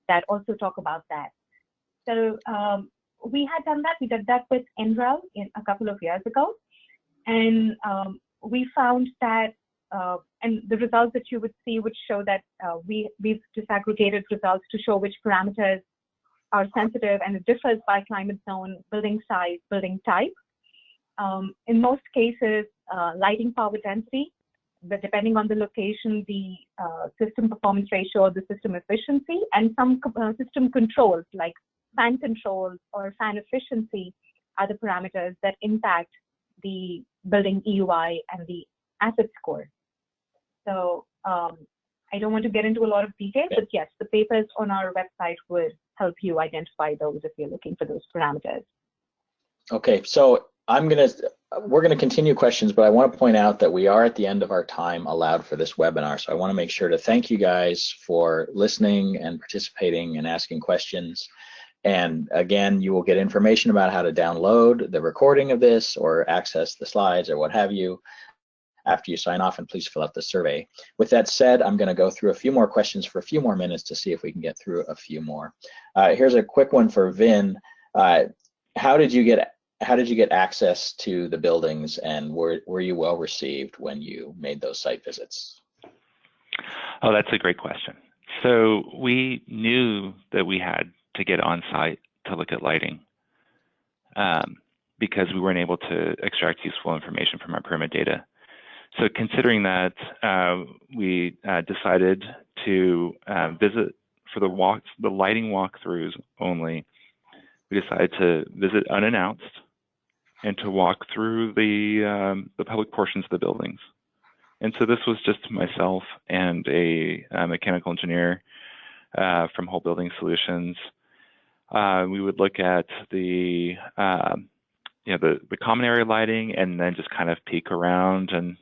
that also talk about that. So we had done that. We did that with NREL a couple of years ago, and we found that. And the results that you would see would show that we've disaggregated results to show which parameters are sensitive, and it differs by climate zone, building size, building type. In most cases, lighting power density, but depending on the location, the system performance ratio or the system efficiency, and some system controls like fan controls or fan efficiency are the parameters that impact the building EUI and the asset score. So I don't want to get into a lot of detail, but yes, the papers on our website would help you identify those if you're looking for those parameters. Okay, so we're gonna continue questions, but I want to point out that we are at the end of our time allowed for this webinar. So I want to make sure to thank you guys for listening and participating and asking questions. And again, you will get information about how to download the recording of this or access the slides or what have you after you sign off, and please fill out the survey. With that said, I'm going to go through a few more questions for a few more minutes to see if we can get through a few more. Here's a quick one for Vin. How did you get access to the buildings, and were you well received when you made those site visits? Oh, that's a great question. So we knew that we had to get on site to look at lighting because we weren't able to extract useful information from our permit data. So considering that, we decided to visit for the lighting walkthroughs only. We decided to visit unannounced and to walk through the public portions of the buildings. And so this was just myself and a mechanical engineer from Whole Building Solutions. We would look at the common area lighting and then just kind of peek around and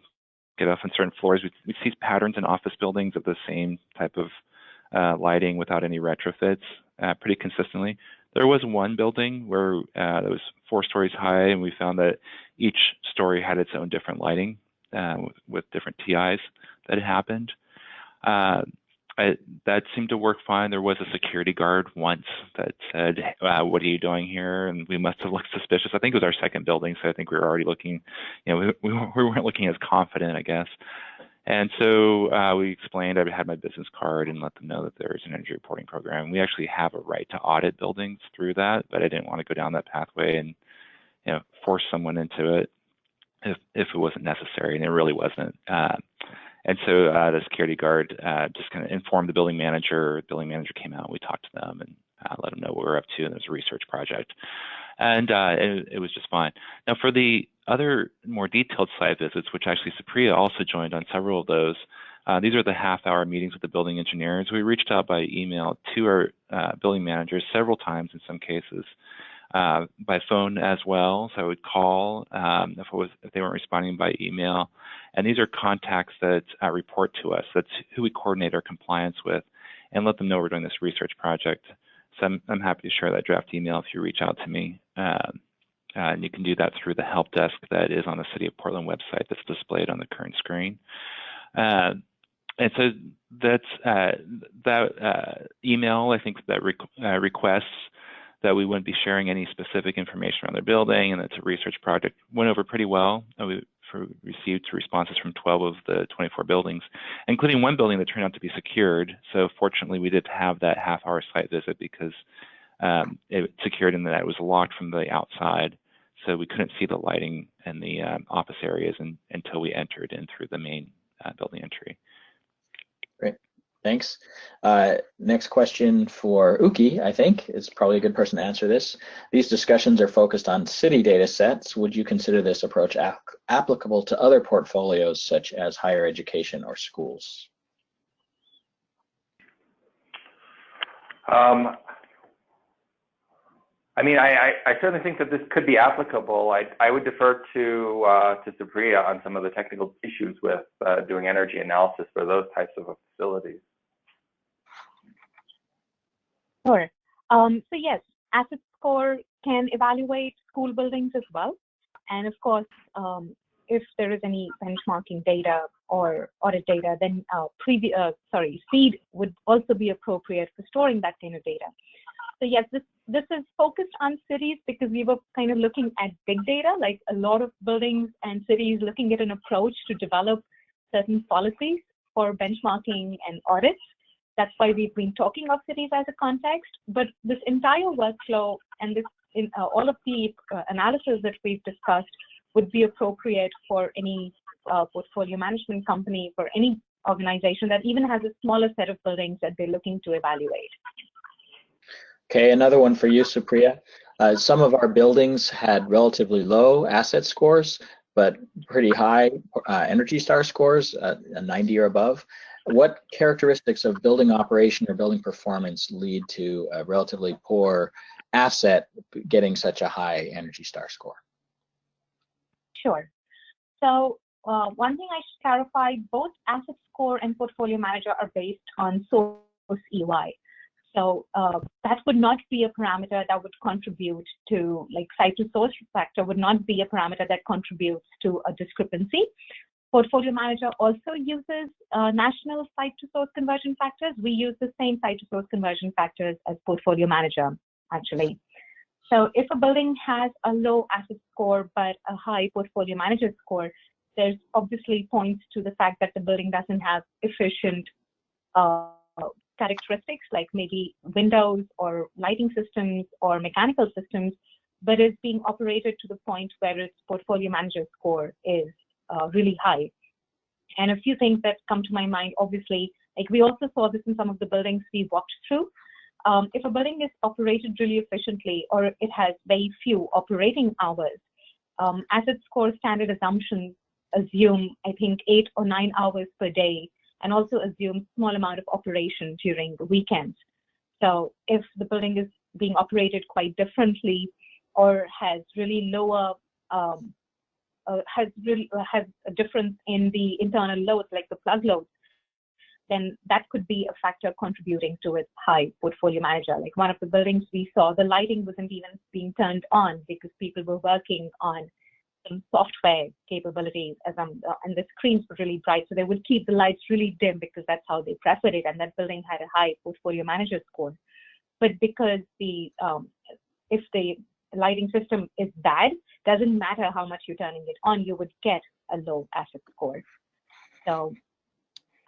get off on certain floors. We see patterns in office buildings of the same type of lighting without any retrofits pretty consistently. There was one building where that was 4 stories high, and we found that each story had its own different lighting with different TIs that had happened. That seemed to work fine. There was a security guard once that said, what are you doing here? And we must have looked suspicious. I think it was our second building, so I think we were already looking, we weren't looking as confident, I guess. And so we explained, I had my business card and let them know that there's an energy reporting program. We actually have a right to audit buildings through that, but I didn't want to go down that pathway and force someone into it if it wasn't necessary, and it really wasn't. And so the security guard just kind of informed the building manager. The building manager came out, we talked to them and let them know what we were up to, and it was a research project. And it was just fine. Now for the other more detailed site visits, which actually Supriya also joined on several of those, these are the half-hour meetings with the building engineers. We reached out by email to our building managers several times in some cases, by phone as well. So I would call if they weren't responding by email. And these are contacts that report to us. That's who we coordinate our compliance with and let them know we're doing this research project. So I'm happy to share that draft email if you reach out to me. And you can do that through the help desk that is on the City of Portland website that's displayed on the current screen. And so that's that email, I think, that requests that we wouldn't be sharing any specific information around their building, and it's a research project, went over pretty well. We received responses from 12 of the 24 buildings, including one building that turned out to be secured. So fortunately, we did have that half-hour site visit because it secured in that it was locked from the outside. So we couldn't see the lighting in the office areas until we entered in through the main building entry. Great, thanks. Next question for Uki, I think, is probably a good person to answer this. These discussions are focused on city data sets. Would you consider this approach applicable to other portfolios such as higher education or schools? I mean, I certainly think that this could be applicable. I would defer to Supriya on some of the technical issues with doing energy analysis for those types of facilities. Sure. So yes, Asset Score can evaluate school buildings as well. And of course, if there is any benchmarking data or audit data, then SEED would also be appropriate for storing that kind of data. So yes, this is focused on cities because we were kind of looking at big data, like a lot of buildings and cities looking at an approach to develop certain policies for benchmarking and audits. That's why we've been talking of cities as a context, but this entire workflow and all of the analysis that we've discussed would be appropriate for any portfolio management company, for any organization that even has a smaller set of buildings that they're looking to evaluate. Okay, another one for you, Supriya. Some of our buildings had relatively low asset scores, but pretty high Energy Star scores, a 90 or above. What characteristics of building operation or building performance lead to a relatively poor asset getting such a high Energy Star score? Sure. So one thing I should clarify, both Asset Score and Portfolio Manager are based on source EY. So that would not be a parameter that would contribute to, like, site to source factor would not be a parameter that contributes to a discrepancy. Portfolio Manager also uses national site-to-source conversion factors. We use the same site-to-source conversion factors as Portfolio Manager, actually. So if a building has a low asset score but a high Portfolio Manager score, there's obviously points to the fact that the building doesn't have efficient characteristics like maybe windows or lighting systems or mechanical systems, but is being operated to the point where its Portfolio Manager score is really high. And a few things that come to my mind, obviously, like we also saw this in some of the buildings we walked through. If a building is operated really efficiently or it has very few operating hours, asset score standard assumptions assume, I think, 8 or 9 hours per day, and also assume small amount of operation during the weekends. So if the building is being operated quite differently or has really lower, has a difference in the internal loads, like the plug loads, then that could be a factor contributing to its high Portfolio Manager. Like one of the buildings we saw, the lighting wasn't even being turned on because people were working on some software capabilities and the screens were really bright. So they would keep the lights really dim because that's how they preferred it. And that building had a high Portfolio Manager score. But because if the lighting system is bad, doesn't matter how much you're turning it on, you would get a low asset score. So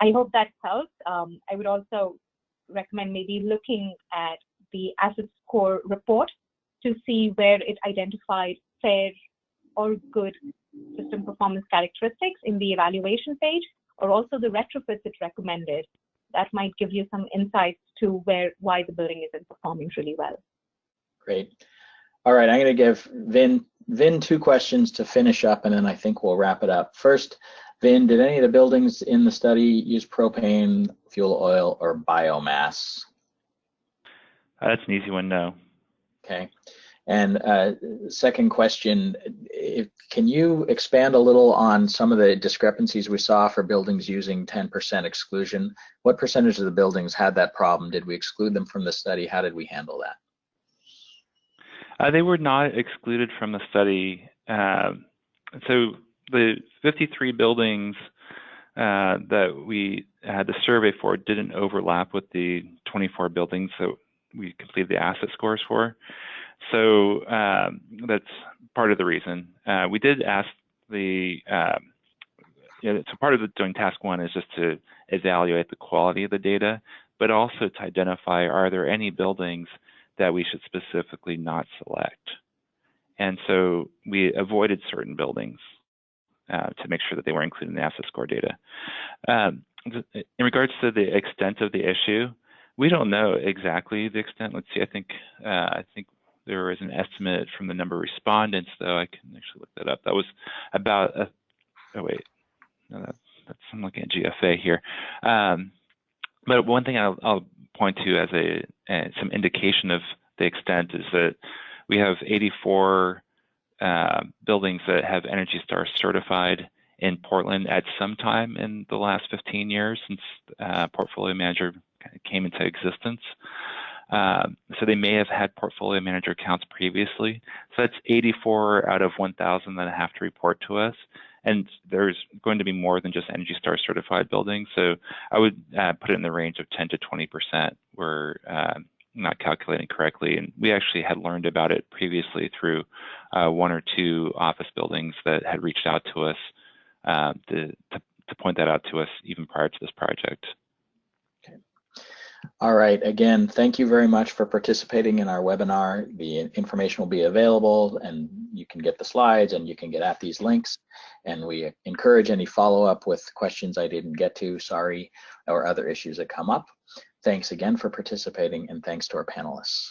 I hope that helps. I would also recommend maybe looking at the asset score report to see where it identified fair or good system performance characteristics in the evaluation page, or also the retrofits it recommended. That might give you some insights to why the building isn't performing really well. Great. All right, I'm going to give Vin 2 questions to finish up, and then I think we'll wrap it up. First, Vin, did any of the buildings in the study use propane, fuel oil, or biomass? That's an easy one, no. Okay. And second question, can you expand a little on some of the discrepancies we saw for buildings using 10% exclusion? What percentage of the buildings had that problem? Did we exclude them from the study? How did we handle that? They were not excluded from the study. So the 53 buildings that we had the survey for didn't overlap with the 24 buildings that we completed the asset scores for. So that's part of the reason. We did ask so part of doing task 1 is just to evaluate the quality of the data, but also to identify, are there any buildings that we should specifically not select? And so we avoided certain buildings to make sure that they were included in the asset score data. In regards to the extent of the issue, we don't know exactly the extent. Let's see, I think there is an estimate from the number of respondents, though. I can actually look that up. That was about I'm looking at GFA here. But one thing I'll point to as some indication of the extent is that we have 84 buildings that have Energy Star certified in Portland at some time in the last 15 years since Portfolio Manager came into existence. So they may have had Portfolio Manager accounts previously. So that's 84 out of 1,000 that have to report to us. And there's going to be more than just Energy Star certified buildings. So I would put it in the range of 10 to 20% were not calculating correctly. And we actually had learned about it previously through 1 or 2 office buildings that had reached out to us to point that out to us even prior to this project. Okay. All right. Again, thank you very much for participating in our webinar. The information will be available, and you can get the slides and you can get at these links. And we encourage any follow-up with questions I didn't get to, sorry, or other issues that come up. Thanks again for participating, and thanks to our panelists.